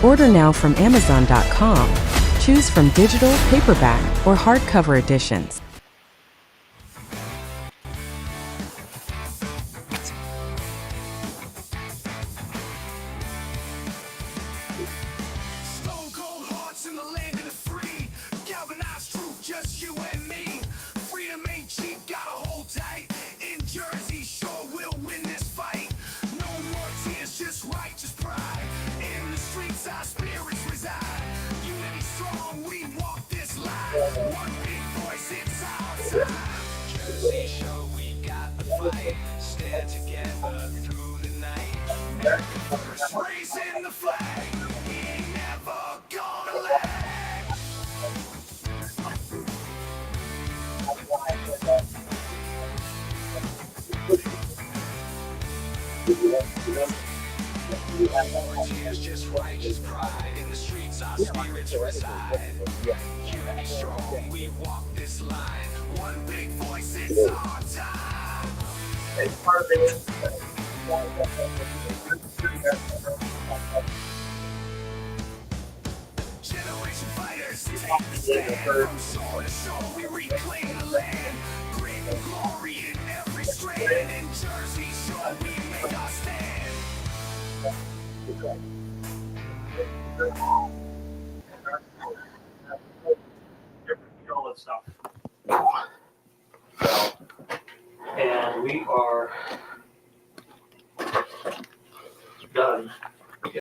Order now from Amazon.com. Choose from digital, paperback, or hardcover editions. Stone cold hearts in the land of the free. Galvanized truth, just you and me. Freedom ain't cheap, gotta hold tight. In Jersey, sure we'll win this fight. No more tears, just righteous pride. In the streets, our spirits reside. Unity strong, we walk this line. One big voice, it's our time. Jersey, sure we got the fight. Stand together through the night. America first, raising the flag. We ain't never gonna lag. Tears, just righteous pride. In the streets, our spirits reside. Unity strong, we walk this line. One big voice, it's our time. Generation fighters, take the stand. From shore to shore, we reclaim the land. Grit and glory in every strand. In Jersey, sure we make our stand. All that stuff. And we are